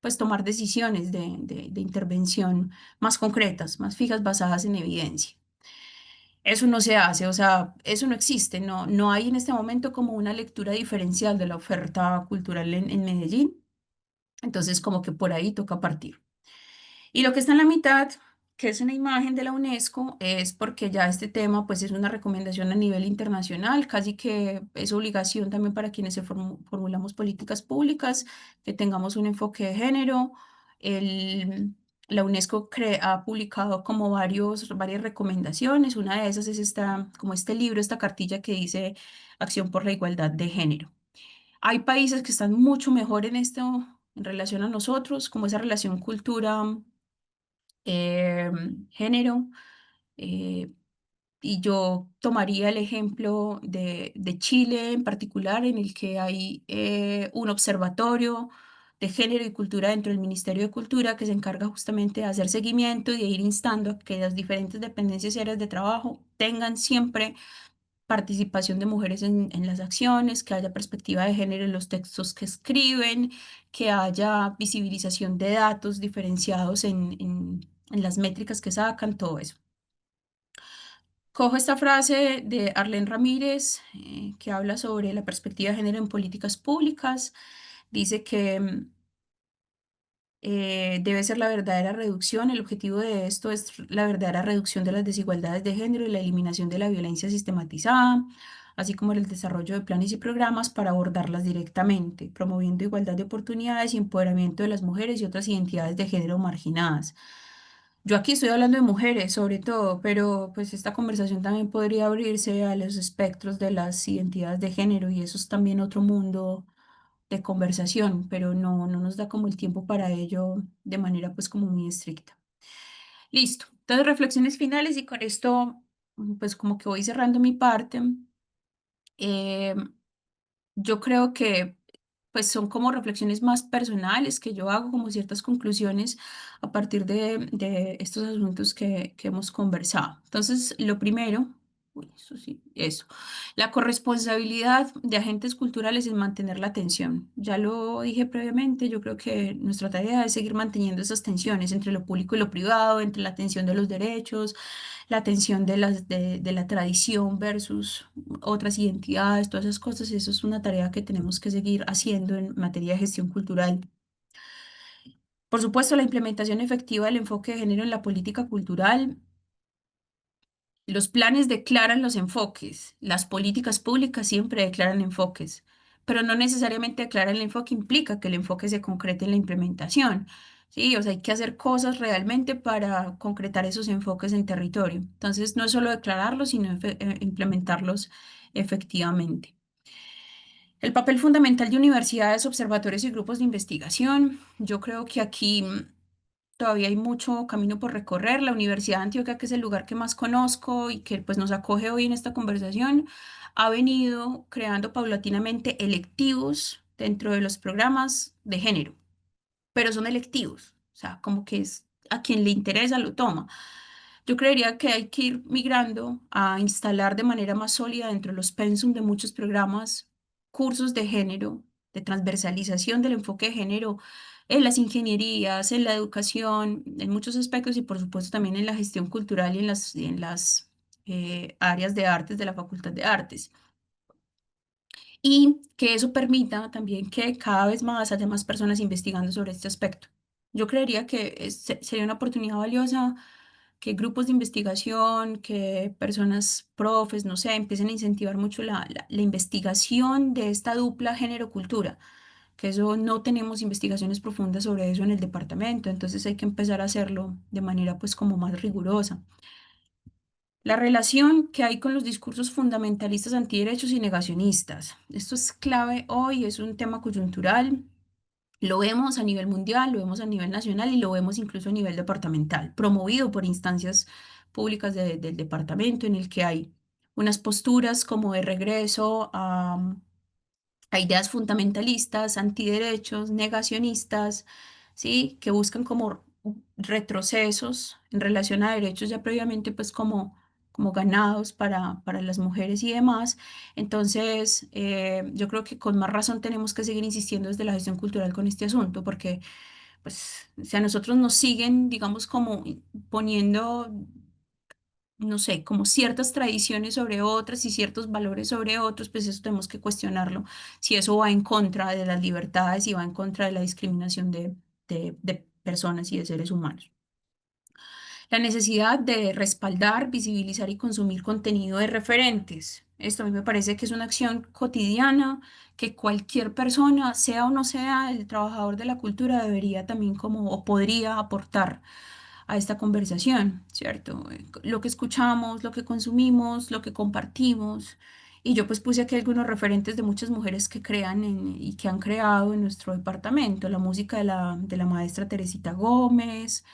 pues tomar decisiones de intervención más concretas, más fijas, basadas en evidencia. Eso no se hace, o sea, eso no existe, no hay en este momento como una lectura diferencial de la oferta cultural en Medellín, entonces como que por ahí toca partir. Y lo que está en la mitad, que es una imagen de la UNESCO, es porque ya este tema pues es una recomendación a nivel internacional, casi que es obligación también para quienes formulamos políticas públicas, que tengamos un enfoque de género. El, la UNESCO ha publicado como varias recomendaciones, una de esas es esta, como este libro, esta cartilla que dice Acción por la Igualdad de Género. Hay países que están mucho mejor en esto en relación a nosotros, como esa relación cultura género. eh, y yo tomaría el ejemplo de Chile en particular, en el que hay un observatorio de género y cultura dentro del Ministerio de Cultura que se encarga justamente de hacer seguimiento y de ir instando a que las diferentes dependencias y áreas de trabajo tengan siempre participación de mujeres en las acciones, que haya perspectiva de género en los textos que escriben, que haya visibilización de datos diferenciados en las métricas que sacan, todo eso. Cojo esta frase de Arlene Ramírez, que habla sobre la perspectiva de género en políticas públicas. Dice que debe ser la verdadera reducción. El objetivo de esto es la verdadera reducción de las desigualdades de género y la eliminación de la violencia sistematizada, así como el desarrollo de planes y programas para abordarlas directamente, promoviendo igualdad de oportunidades y empoderamiento de las mujeres y otras identidades de género marginadas. Yo aquí estoy hablando de mujeres sobre todo, pero pues esta conversación también podría abrirse a los espectros de las identidades de género y eso es también otro mundo de conversación, pero no nos da como el tiempo para ello de manera pues como muy estricta. Listo. Entonces, reflexiones finales y con esto pues como que voy cerrando mi parte. Eh, yo creo que pues son como reflexiones más personales que yo hago, como ciertas conclusiones a partir de estos asuntos que hemos conversado. Entonces, lo primero, uy, eso sí, eso, la corresponsabilidad de agentes culturales es mantener la atención. Ya lo dije previamente, yo creo que nuestra tarea es seguir manteniendo esas tensiones entre lo público y lo privado, entre la atención de los derechos, la atención de la tradición versus otras identidades, todas esas cosas. Eso es una tarea que tenemos que seguir haciendo en materia de gestión cultural. Por supuesto, la implementación efectiva del enfoque de género en la política cultural. Los planes declaran los enfoques, las políticas públicas siempre declaran enfoques, pero no necesariamente declarar el enfoque implica que el enfoque se concrete en la implementación. Sí, o sea, hay que hacer cosas realmente para concretar esos enfoques en territorio. Entonces, no es solo declararlos, sino implementarlos efectivamente. El papel fundamental de universidades, observatorios y grupos de investigación. Yo creo que aquí todavía hay mucho camino por recorrer. La Universidad de Antioquia, que es el lugar que más conozco y que pues nos acoge hoy en esta conversación, ha venido creando paulatinamente electivos dentro de los programas de género, pero son electivos, o sea, como que es a quien le interesa lo toma. Yo creería que hay que ir migrando a instalar de manera más sólida dentro de los pensum de muchos programas cursos de género, de transversalización del enfoque de género en las ingenierías, en la educación, en muchos aspectos y por supuesto también en la gestión cultural y en las áreas de artes de la Facultad de Artes y que eso permita también que cada vez más haya más personas investigando sobre este aspecto. Yo creería que sería una oportunidad valiosa que grupos de investigación, que personas, profes, no sé, empiecen a incentivar mucho la investigación de esta dupla género-cultura, que eso no tenemos investigaciones profundas sobre eso en el departamento, entonces hay que empezar a hacerlo de manera pues como más rigurosa. La relación que hay con los discursos fundamentalistas antiderechos y negacionistas. Esto es clave hoy, es un tema coyuntural. Lo vemos a nivel mundial, lo vemos a nivel nacional y lo vemos incluso a nivel departamental, promovido por instancias públicas del departamento en el que hay unas posturas como de regreso a ideas fundamentalistas, antiderechos, negacionistas, ¿sí? Que buscan como retrocesos en relación a derechos ya previamente pues como ganados para las mujeres y demás. Entonces, yo creo que con más razón tenemos que seguir insistiendo desde la gestión cultural con este asunto, porque pues si a nosotros nos siguen, digamos, como poniendo no sé, como ciertas tradiciones sobre otras y ciertos valores sobre otros, pues eso tenemos que cuestionarlo, si eso va en contra de las libertades y va en contra de la discriminación de personas y de seres humanos. La necesidad de respaldar, visibilizar y consumir contenido de referentes. Esto a mí me parece que es una acción cotidiana que cualquier persona, sea o no sea el trabajador de la cultura, debería también como o podría aportar a esta conversación, ¿cierto? Lo que escuchamos, lo que consumimos, lo que compartimos. Y yo pues puse aquí algunos referentes de muchas mujeres que crean y que han creado en nuestro departamento, la música de la maestra Teresita Gómez,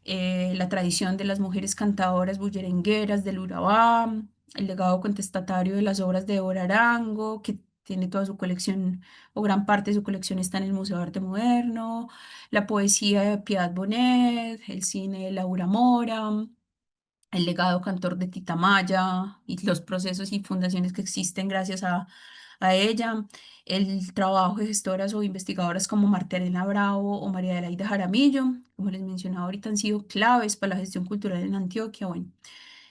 la tradición de las mujeres cantadoras bullerengueras del Urabá, el legado contestatario de las obras de Débora Arango, que tiene toda su colección o gran parte de su colección está en el Museo de Arte Moderno, la poesía de Piedad Bonet, el cine de Laura Mora, el legado cantor de Tita Maya y los procesos y fundaciones que existen gracias a ella, el trabajo de gestoras o investigadoras como Marta Elena Bravo o María Adelaida Jaramillo, como les mencionaba ahorita, han sido claves para la gestión cultural en Antioquia. Bueno,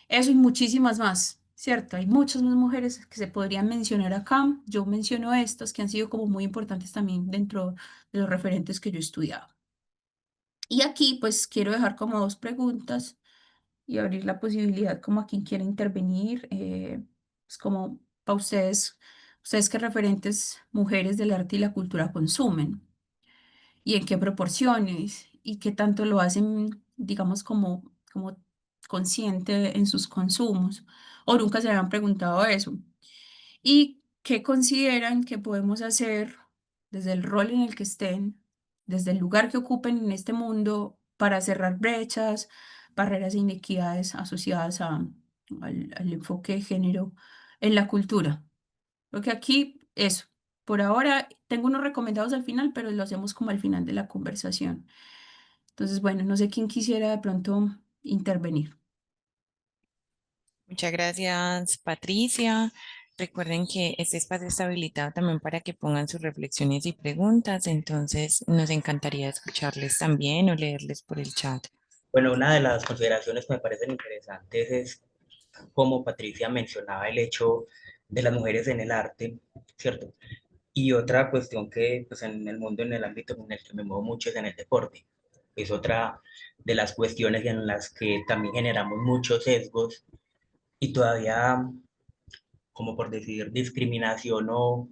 eso y muchísimas más, ¿cierto? Hay muchas más mujeres que se podrían mencionar acá. Yo menciono estas que han sido como muy importantes también dentro de los referentes que yo he estudiado. Y aquí pues quiero dejar como dos preguntas y abrir la posibilidad como a quien quiera intervenir, pues como para ustedes qué referentes mujeres del arte y la cultura consumen y en qué proporciones y qué tanto lo hacen, digamos, como consciente en sus consumos o nunca se habían preguntado eso y qué consideran que podemos hacer desde el rol en el que estén, desde el lugar que ocupen en este mundo para cerrar brechas, barreras e inequidades asociadas al enfoque de género en la cultura. Porque aquí, eso, por ahora tengo unos recomendados al final, pero lo hacemos como al final de la conversación. Entonces, bueno, no sé quién quisiera de pronto intervenir. Muchas gracias, Patricia. Recuerden que este espacio está habilitado también para que pongan sus reflexiones y preguntas, entonces nos encantaría escucharles también o leerles por el chat. Bueno, una de las consideraciones que me parecen interesantes es, como Patricia mencionaba, el hecho de las mujeres en el arte, ¿cierto? Y otra cuestión que, pues, en el mundo, en el ámbito en el que me muevo mucho es en el deporte. Es otra de las cuestiones en las que también generamos muchos sesgos y todavía, como por decir, discriminación o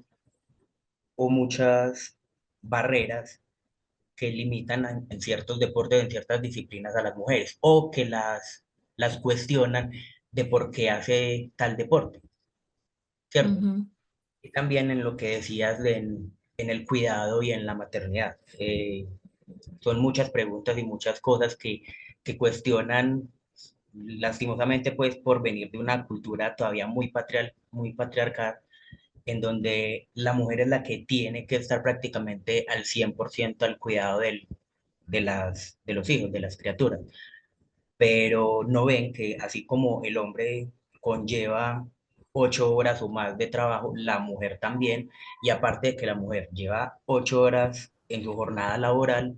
muchas barreras que limitan en ciertos deportes, en ciertas disciplinas a las mujeres o que las cuestionan de por qué hace tal deporte, ¿cierto? Ujú, Y también en lo que decías en el cuidado y en la maternidad. son muchas preguntas y muchas cosas que cuestionan, lastimosamente, pues por venir de una cultura todavía muy patriarcal, en donde la mujer es la que tiene que estar prácticamente al 100% al cuidado de los hijos, de las criaturas, pero no ven que así como el hombre conlleva 8 horas o más de trabajo, la mujer también, y aparte de que la mujer lleva 8 horas en su jornada laboral,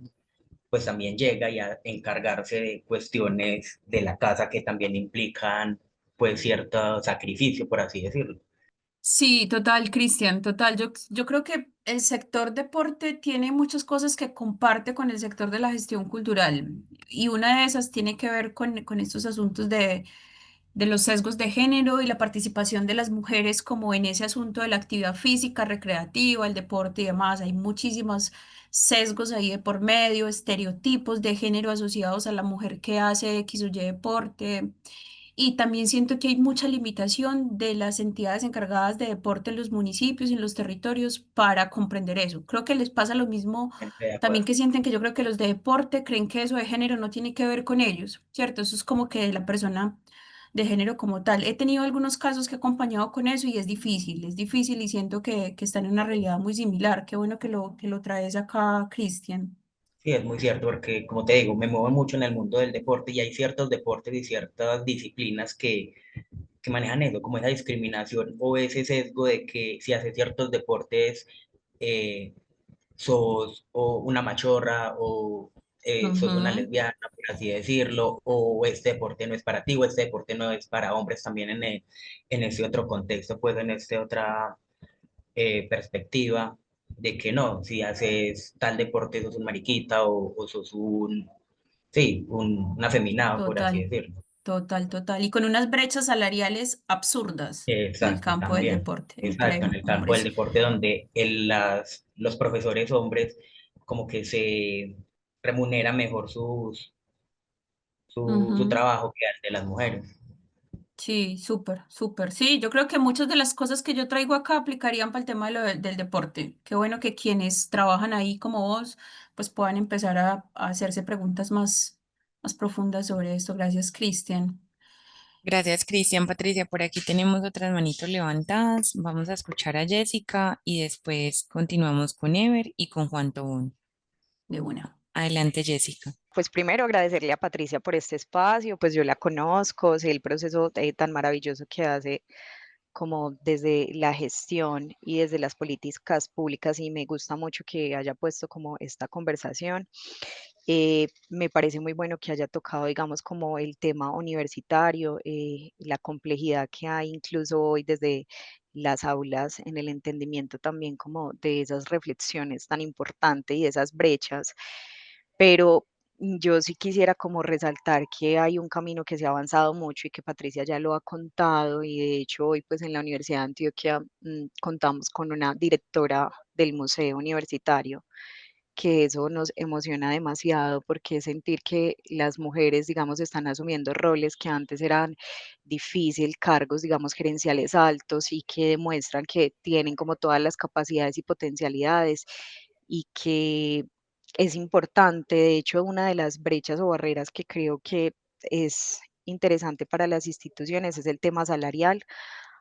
pues también llega y a encargarse de cuestiones de la casa que también implican pues cierto sacrificio, por así decirlo. Sí, total, Cristian, total. Yo creo que el sector deporte tiene muchas cosas que comparte con el sector de la gestión cultural y una de esas tiene que ver con estos asuntos de los sesgos de género y la participación de las mujeres como en ese asunto de la actividad física, recreativa, el deporte y demás. Hay muchísimos sesgos ahí de por medio, estereotipos de género asociados a la mujer que hace X o Y deporte. Y también siento que hay mucha limitación de las entidades encargadas de deporte en los municipios y en los territorios para comprender eso. Creo que les pasa lo mismo De también acuerdo. que sienten que yo creo que los de deporte creen que eso de género no tiene que ver con ellos, ¿cierto? Eso es como que la persona de género como tal. He tenido algunos casos que he acompañado con eso y es difícil y siento que están en una realidad muy similar. Qué bueno que lo traes acá, Cristian. Sí, es muy cierto, porque como te digo, me muevo mucho en el mundo del deporte y hay ciertos deportes y ciertas disciplinas que manejan eso, como esa discriminación o ese sesgo de que si haces ciertos deportes, eh, sos o una machorra o sos una Ujú, lesbiana, por así decirlo, o este deporte no es para ti, o este deporte no es para hombres también en ese otro contexto, pues en esta otra perspectiva de que no, si haces tal deporte sos un mariquita o sos un, sí, un afeminado, por así total. decirlo. Total, total. Y con unas brechas salariales absurdas en el Exacto, campo del también. deporte, Exacto, en empleo, el campo del hombres. deporte donde los profesores hombres como que se remunera mejor su Ujú. trabajo que el de las mujeres. Sí, súper, súper. Sí, yo creo que muchas de las cosas que yo traigo acá aplicarían para el tema de del deporte. Qué bueno que quienes trabajan ahí como vos, pues puedan empezar a hacerse preguntas más profundas sobre esto. Gracias, Cristian. Gracias, Cristian. Patricia, por aquí tenemos otras manitos levantadas. Vamos a escuchar a Jessica y después continuamos con Ever y con Juan Tobón. De una. Adelante, Jessica. Pues primero agradecerle a Patricia por este espacio, pues yo la conozco, sé el proceso tan maravilloso que hace como desde la gestión y desde las políticas públicas y me gusta mucho que haya puesto como esta conversación. Me parece muy bueno que haya tocado, digamos, como el tema universitario, la complejidad que hay incluso hoy desde las aulas en el entendimiento también como de esas reflexiones tan importantes y de esas brechas, pero yo sí quisiera como resaltar que hay un camino que se ha avanzado mucho y que Patricia ya lo ha contado y de hecho hoy pues en la Universidad de Antioquia contamos con una directora del Museo Universitario, que eso nos emociona demasiado porque es sentir que las mujeres, digamos, están asumiendo roles que antes eran difícil, cargos, digamos, gerenciales altos y que demuestran que tienen como todas las capacidades y potencialidades y que es importante. De hecho, una de las brechas o barreras que creo que es interesante para las instituciones es el tema salarial.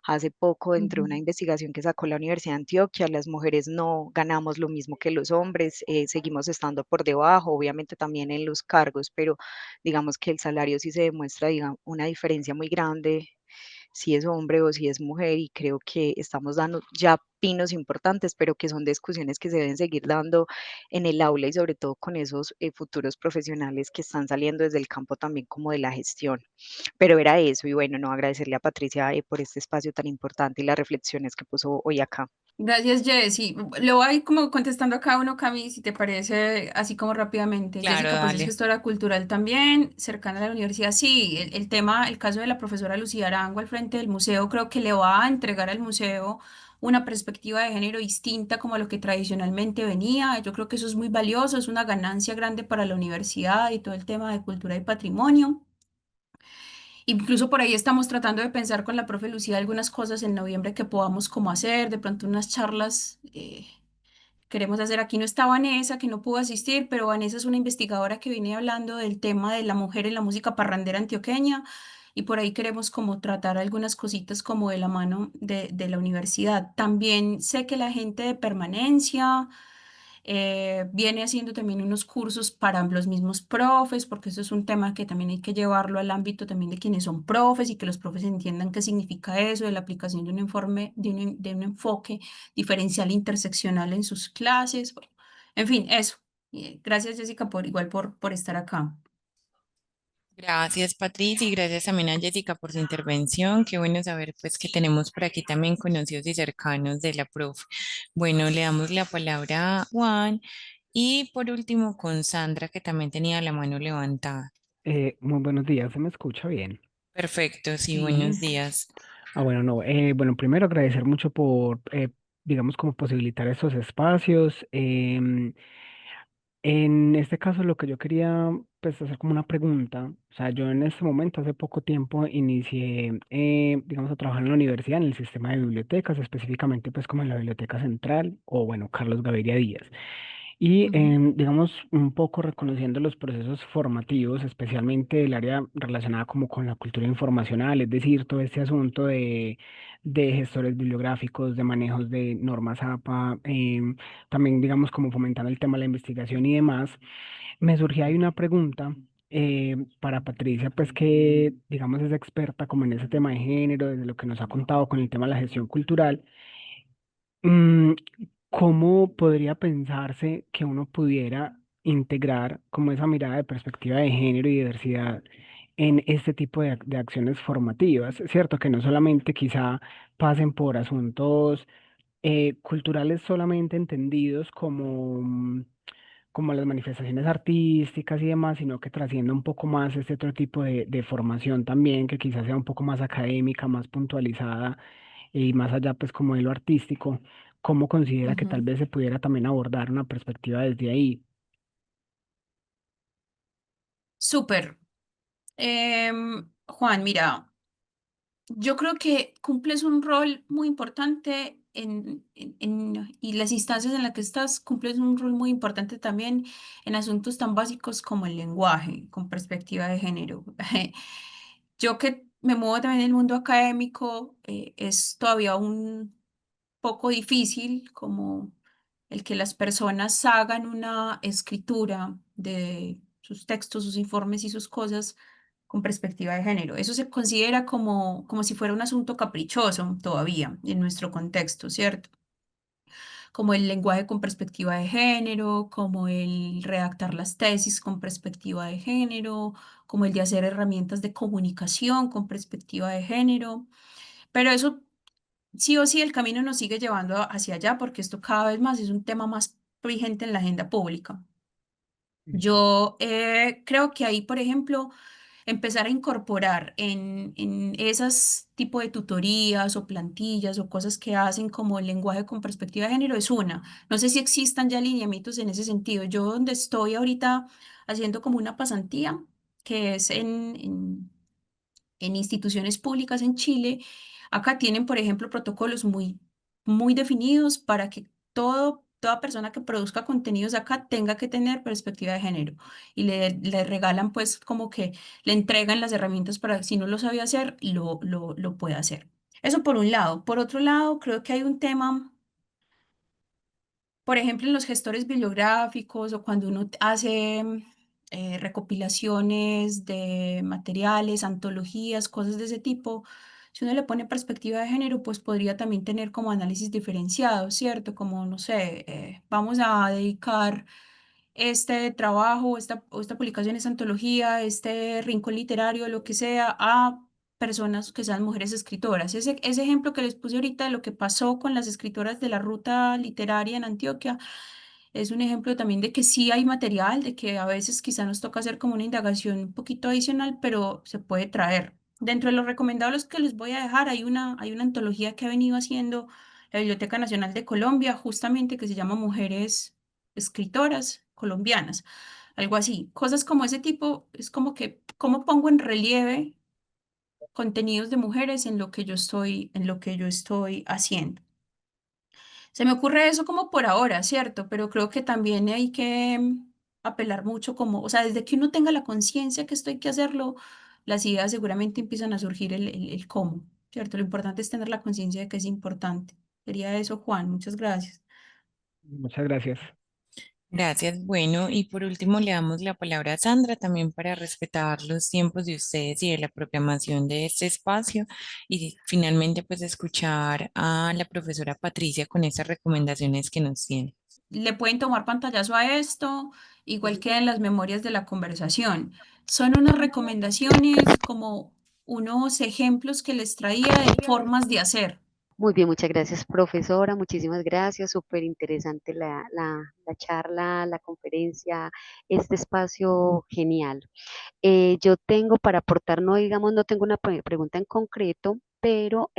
Hace poco, entre Ujú. una investigación que sacó la Universidad de Antioquia, las mujeres no ganamos lo mismo que los hombres, seguimos estando por debajo, obviamente también en los cargos, pero digamos que el salario sí se demuestra, una diferencia muy grande si es hombre o si es mujer, y creo que estamos dando ya pinos importantes, pero que son discusiones que se deben seguir dando en el aula y sobre todo con esos futuros profesionales que están saliendo desde el campo también como de la gestión. Pero era eso, y bueno, no agradecerle a Patricia por este espacio tan importante y las reflexiones que puso hoy acá. Gracias, Jessy. Le voy a ir como contestando a cada uno, Cami, si te parece, así como rápidamente. Claro, Jessica, pues es dale. gestora cultural también, cercana a la universidad. Sí, el tema, el caso de la profesora Lucía Arango al frente del museo, creo que le va a entregar al museo una perspectiva de género distinta como a lo que tradicionalmente venía. Yo creo que eso es muy valioso, es una ganancia grande para la universidad y todo el tema de cultura y patrimonio. Incluso por ahí estamos tratando de pensar con la profe Lucía algunas cosas en noviembre que podamos como hacer, de pronto unas charlas queremos hacer. Aquí no está Vanessa, que no pudo asistir, pero Vanessa es una investigadora que viene hablando del tema de la mujer en la música parrandera antioqueña y por ahí queremos como tratar algunas cositas como de la mano de la universidad. También sé que la gente de permanencia viene haciendo también unos cursos para los mismos profes, porque eso es un tema que también hay que llevarlo al ámbito también de quienes son profes y que los profes entiendan qué significa eso, de la aplicación de un informe, de un enfoque diferencial e interseccional en sus clases. Bueno, en fin, eso. Gracias, Jessica, por igual por estar acá. Gracias, Patricia, y gracias también a Jessica por su intervención. Qué bueno saber pues que tenemos por aquí también conocidos y cercanos de la profe. Bueno, le damos la palabra a Juan y por último con Sandra, que también tenía la mano levantada. Muy buenos días, ¿se me escucha bien? Perfecto, sí, Sí. buenos días. Bueno, no, bueno, primero agradecer mucho por, digamos, como posibilitar estos espacios. En este caso, lo que yo quería, pues, hacer como una pregunta, o sea, yo en este momento, hace poco tiempo, inicié, digamos, a trabajar en la universidad, en el sistema de bibliotecas, específicamente, pues, como en la Biblioteca Central, o bueno, Carlos Gaviria Díaz. Y, Ujú, digamos, un poco reconociendo los procesos formativos, especialmente el área relacionada como con la cultura informacional, es decir, todo este asunto de gestores bibliográficos, de manejos de normas APA, también, digamos, como fomentando el tema de la investigación y demás, me surgía ahí una pregunta. Para Patricia, pues que digamos es experta como en ese tema de género, desde lo que nos ha contado con el tema de la gestión cultural. Mm, ¿Cómo podría pensarse que uno pudiera integrar como esa mirada de perspectiva de género y diversidad en este tipo de acciones formativas? ¿Cierto? Que no solamente quizá pasen por asuntos culturales solamente entendidos como, como las manifestaciones artísticas y demás, sino que trascienda un poco más este otro tipo de formación también, que quizás sea un poco más académica, más puntualizada y más allá pues como de lo artístico. ¿Cómo considera que tal ujú. vez se pudiera también abordar una perspectiva desde ahí? Súper. Juan, mira. Yo creo que cumples un rol muy importante y las instancias en las que estás cumples un rol muy importante también en asuntos tan básicos como el lenguaje, con perspectiva de género. Yo que me muevo también en el mundo académico, es todavía un poco difícil como el que las personas hagan una escritura de sus textos, sus informes y sus cosas con perspectiva de género. Eso se considera como si fuera un asunto caprichoso todavía en nuestro contexto, ¿cierto? Como el lenguaje con perspectiva de género, como el redactar las tesis con perspectiva de género, como el de hacer herramientas de comunicación con perspectiva de género. Pero eso sí o sí el camino nos sigue llevando hacia allá porque esto cada vez más es un tema más vigente en la agenda pública. Ujú. Yo creo que ahí, por ejemplo, empezar a incorporar en esas tipo de tutorías o plantillas o cosas que hacen como el lenguaje con perspectiva de género es una. No sé si existan ya lineamientos en ese sentido. Yo donde estoy ahorita haciendo como una pasantía, que es en instituciones públicas en Chile, acá tienen, por ejemplo, protocolos muy definidos para que toda persona que produzca contenidos acá tenga que tener perspectiva de género y le regalan pues como que le entregan las herramientas para que si no lo sabe hacer, lo pueda hacer. Eso por un lado. Por otro lado, creo que hay un tema, por ejemplo, en los gestores bibliográficos o cuando uno hace recopilaciones de materiales, antologías, cosas de ese tipo, si uno le pone perspectiva de género, pues podría también tener como análisis diferenciado, ¿cierto? Como, no sé, vamos a dedicar este trabajo, o esta publicación, esta antología, este rincón literario, lo que sea, a personas que sean mujeres escritoras. Ese ejemplo que les puse ahorita de lo que pasó con las escritoras de la ruta literaria en Antioquia es un ejemplo también de que sí hay material, de que a veces quizá nos toca hacer como una indagación un poquito adicional, pero se puede traer. Dentro de los recomendados que les voy a dejar, hay una antología que ha venido haciendo la Biblioteca Nacional de Colombia, justamente que se llama Mujeres Escritoras Colombianas, algo así. Cosas como ese tipo, es como que, ¿cómo pongo en relieve contenidos de mujeres en lo que yo estoy haciendo? Se me ocurre eso como por ahora, ¿cierto? Pero creo que también hay que apelar mucho como, o sea, desde que uno tenga la conciencia que esto hay que hacerlo, las ideas seguramente empiezan a surgir el cómo, ¿cierto? Lo importante es tener la conciencia de que es importante. Sería eso, Juan. Muchas gracias. Muchas gracias. Gracias. Bueno, y por último le damos la palabra a Sandra también para respetar los tiempos de ustedes y de la programación de este espacio y finalmente pues escuchar a la profesora Patricia con esas recomendaciones que nos tiene. Le pueden tomar pantallazo a esto, igual que en las memorias de la conversación. Son unas recomendaciones como unos ejemplos que les traía de formas de hacer. Muy bien, muchas gracias, profesora. Muchísimas gracias. Súper interesante la charla, la conferencia, este espacio genial. Yo tengo para aportar, no digamos, no tengo una pregunta en concreto, pero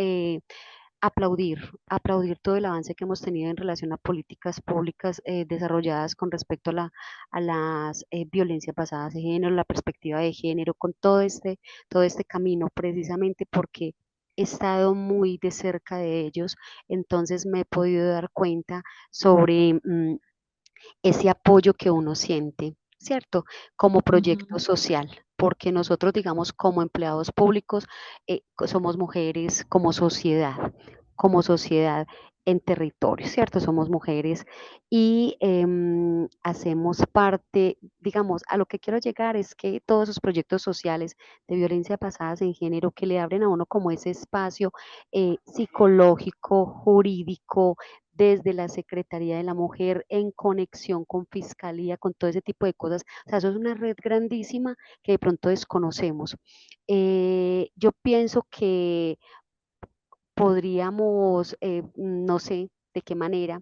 aplaudir todo el avance que hemos tenido en relación a políticas públicas desarrolladas con respecto a las violencias basadas en género, la perspectiva de género, con todo este camino, precisamente porque he estado muy de cerca de ellos, entonces me he podido dar cuenta sobre ese apoyo que uno siente, ¿cierto? Como proyecto Ujú, social, porque nosotros, digamos, como empleados públicos, somos mujeres como sociedad en territorio, ¿cierto? Somos mujeres y hacemos parte, digamos, a lo que quiero llegar es que todos esos proyectos sociales de violencia basadas en género que le abren a uno como ese espacio psicológico, jurídico, desde la Secretaría de la Mujer en conexión con Fiscalía, con todo ese tipo de cosas. O sea, eso es una red grandísima que de pronto desconocemos. Yo pienso que podríamos, no sé de qué manera,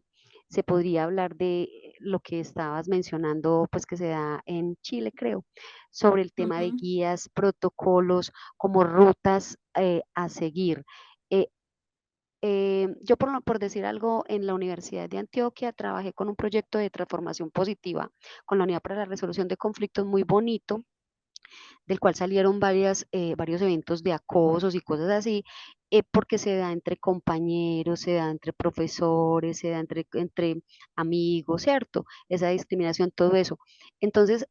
se podría hablar de lo que estabas mencionando, pues que se da en Chile, creo, sobre el tema de ujú, guías, protocolos, como rutas a seguir. Eh, yo por decir algo, en la Universidad de Antioquia trabajé con un proyecto de transformación positiva con la Unidad para la Resolución de Conflictos muy bonito, del cual salieron varios eventos de acosos y cosas así, porque se da entre compañeros, se da entre profesores, se da entre amigos, ¿cierto? Esa discriminación, todo eso. Entonces,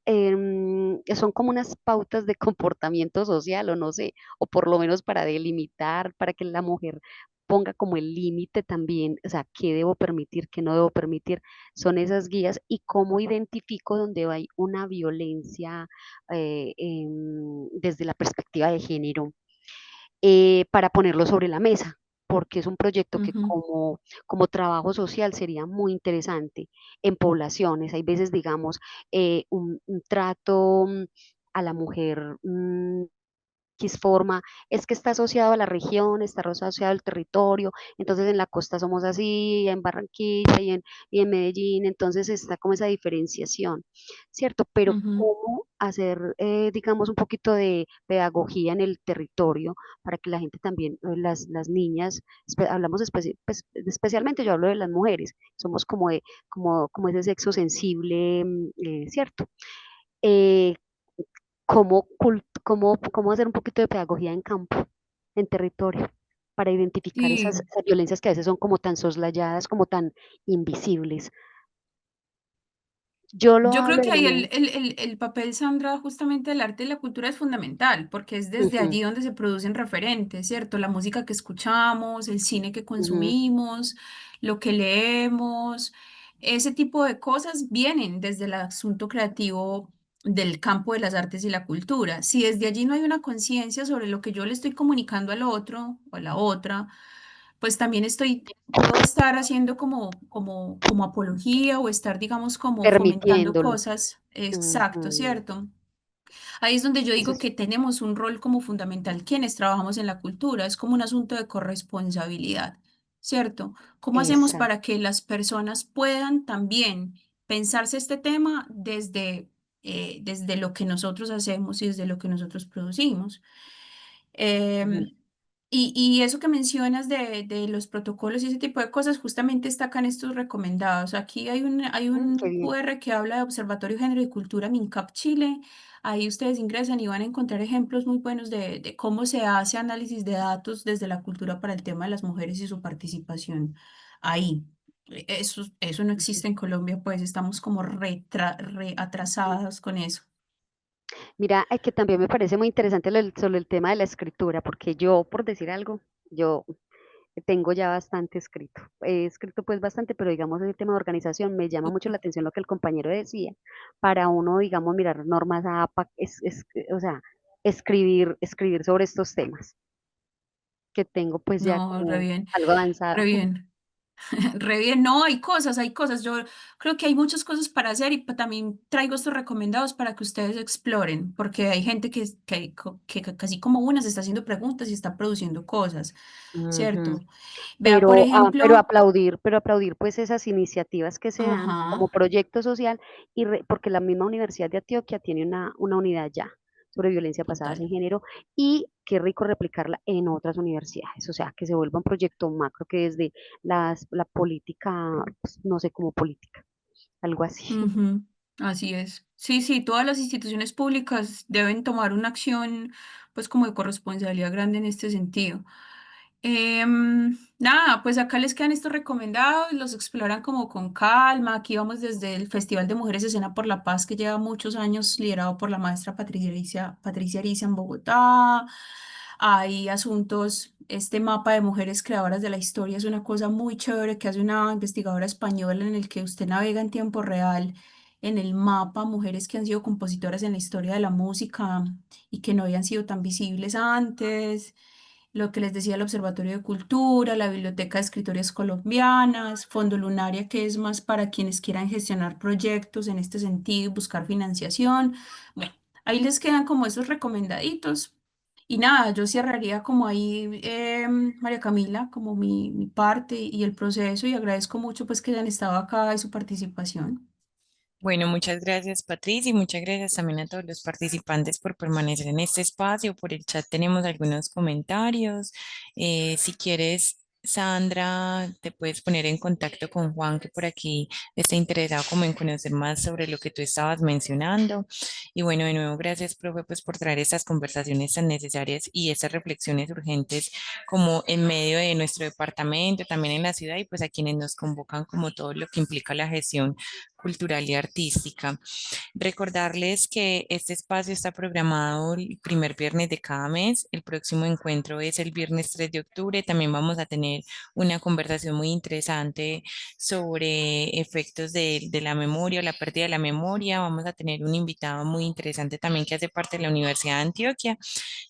son como unas pautas de comportamiento social, o no sé, o por lo menos para delimitar, para que la mujer ponga como el límite también, o sea, qué debo permitir, qué no debo permitir, son esas guías y cómo identifico donde hay una violencia desde la perspectiva de género para ponerlo sobre la mesa, porque es un proyecto que ujú, como trabajo social sería muy interesante en poblaciones. Hay veces, digamos, un trato a la mujer X forma, es que está asociado a la región, está asociado al territorio, entonces en la costa somos así, en Barranquilla y en Medellín, entonces está como esa diferenciación, ¿cierto? Pero ujú. cómo hacer, digamos, un poquito de pedagogía en el territorio para que la gente también, las niñas, hablamos pues, especialmente yo hablo de las mujeres, somos como ese sexo sensible, ¿cierto? Eh, cómo hacer un poquito de pedagogía en campo, en territorio, para identificar Sí. esas violencias que a veces son como tan soslayadas, como tan invisibles. Yo lo Yo creo hablo que de ahí manera... el papel, Sandra, justamente del arte y la cultura es fundamental, porque es desde Ujú, allí donde se producen referentes, ¿cierto? La música que escuchamos, el cine que ujú, consumimos, lo que leemos, ese tipo de cosas vienen desde el asunto creativo del campo de las artes y la cultura. Si desde allí no hay una conciencia sobre lo que yo le estoy comunicando al otro o a la otra, pues también puedo estar haciendo como apología o estar, digamos, como fomentando permitiéndolo. cosas. Exacto, Ujú. ¿cierto? Ahí es donde yo Eso digo es que tenemos un rol como fundamental quienes trabajamos en la cultura. Es como un asunto de corresponsabilidad, ¿cierto? ¿Cómo hacemos exacto. para que las personas puedan también pensarse este tema desde lo que nosotros hacemos y desde lo que nosotros producimos? Ujú. Em, y eso que mencionas de los protocolos y ese tipo de cosas, justamente está acá en estos recomendados. Aquí hay Qué un bien. QR que habla de Observatorio Género y Cultura MINCAP Chile. Ahí ustedes ingresan y van a encontrar ejemplos muy buenos de cómo se hace análisis de datos desde la cultura para el tema de las mujeres y su participación ahí. Eso no existe en Colombia, pues estamos como re atrasados con eso. Mira, que también me parece muy interesante sobre el tema de la escritura, porque yo, por decir algo, yo tengo ya bastante escrito. He escrito pues bastante, pero digamos el tema de organización me llama mucho la atención lo que el compañero decía. Para uno, digamos, mirar normas APA, o sea, escribir sobre estos temas, que tengo pues ya No, re como bien, algo re avanzado. bien. Re bien, no, hay cosas, hay cosas. Yo creo que hay muchas cosas para hacer y también traigo estos recomendados para que ustedes exploren, porque hay gente que casi como una se está haciendo preguntas y está produciendo cosas, Ujú. ¿cierto? Vea, por ejemplo, Pero aplaudir pues esas iniciativas que se dan como ajá, proyecto social porque la misma Universidad de Antioquia tiene una unidad ya sobre violencia basada total. en género y qué rico replicarla en otras universidades, o sea, que se vuelva un proyecto macro que desde la política, pues, no sé, como política, algo así. Ujú, así es. Sí, sí, todas las instituciones públicas deben tomar una acción, pues como de corresponsabilidad grande en este sentido. Nada, pues acá les quedan estos recomendados, los exploran como con calma. Aquí vamos desde el Festival de Mujeres Escena por la Paz, que lleva muchos años liderado por la maestra Patricia Ariza en Bogotá. Hay asuntos, este mapa de mujeres creadoras de la historia es una cosa muy chévere que hace una investigadora española en el que usted navega en tiempo real en el mapa, mujeres que han sido compositoras en la historia de la música y que no habían sido tan visibles antes, lo que les decía el Observatorio de Cultura, la Biblioteca de Escritoras Colombianas, Fondo Lunaria, que es más para quienes quieran gestionar proyectos en este sentido y buscar financiación. Bueno, ahí les quedan como esos recomendaditos. Y nada, yo cerraría como ahí, María Camila, como mi parte y el proceso y agradezco mucho pues que hayan estado acá y su participación. Bueno, muchas gracias, Patricia, y muchas gracias también a todos los participantes por permanecer en este espacio. Por el chat tenemos algunos comentarios. Si quieres, Sandra, te puedes poner en contacto con Juan, que por aquí está interesado como en conocer más sobre lo que tú estabas mencionando. Y bueno, de nuevo, gracias, profe, pues por traer estas conversaciones tan necesarias y estas reflexiones urgentes como en medio de nuestro departamento, también en la ciudad y pues a quienes nos convocan como todo lo que implica la gestión cultural y artística. Recordarles que este espacio está programado el primer viernes de cada mes. El próximo encuentro es el viernes 3 de octubre. También vamos a tener una conversación muy interesante sobre efectos de la memoria, la pérdida de la memoria. Vamos a tener un invitado muy interesante también que hace parte de la Universidad de Antioquia.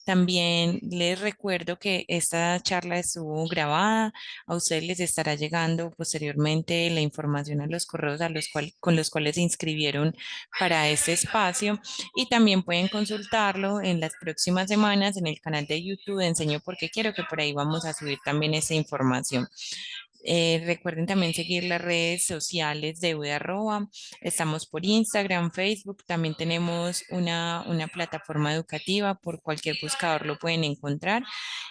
También les recuerdo que esta charla estuvo grabada. A ustedes les estará llegando posteriormente la información a los correos con los cuales se inscribieron para este espacio y también pueden consultarlo en las próximas semanas en el canal de YouTube de Enseño Porque Quiero, que por ahí vamos a subir también esta información. Recuerden también seguir las redes sociales de UD Arroba. Estamos por Instagram, Facebook. También tenemos una plataforma educativa. Por cualquier buscador lo pueden encontrar.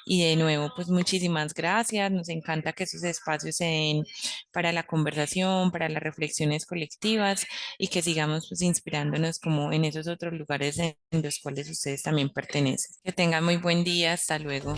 Y de nuevo, pues muchísimas gracias. Nos encanta que esos espacios se den para la conversación, para las reflexiones colectivas y que sigamos pues inspirándonos como en esos otros lugares en los cuales ustedes también pertenecen. Que tengan muy buen día. Hasta luego.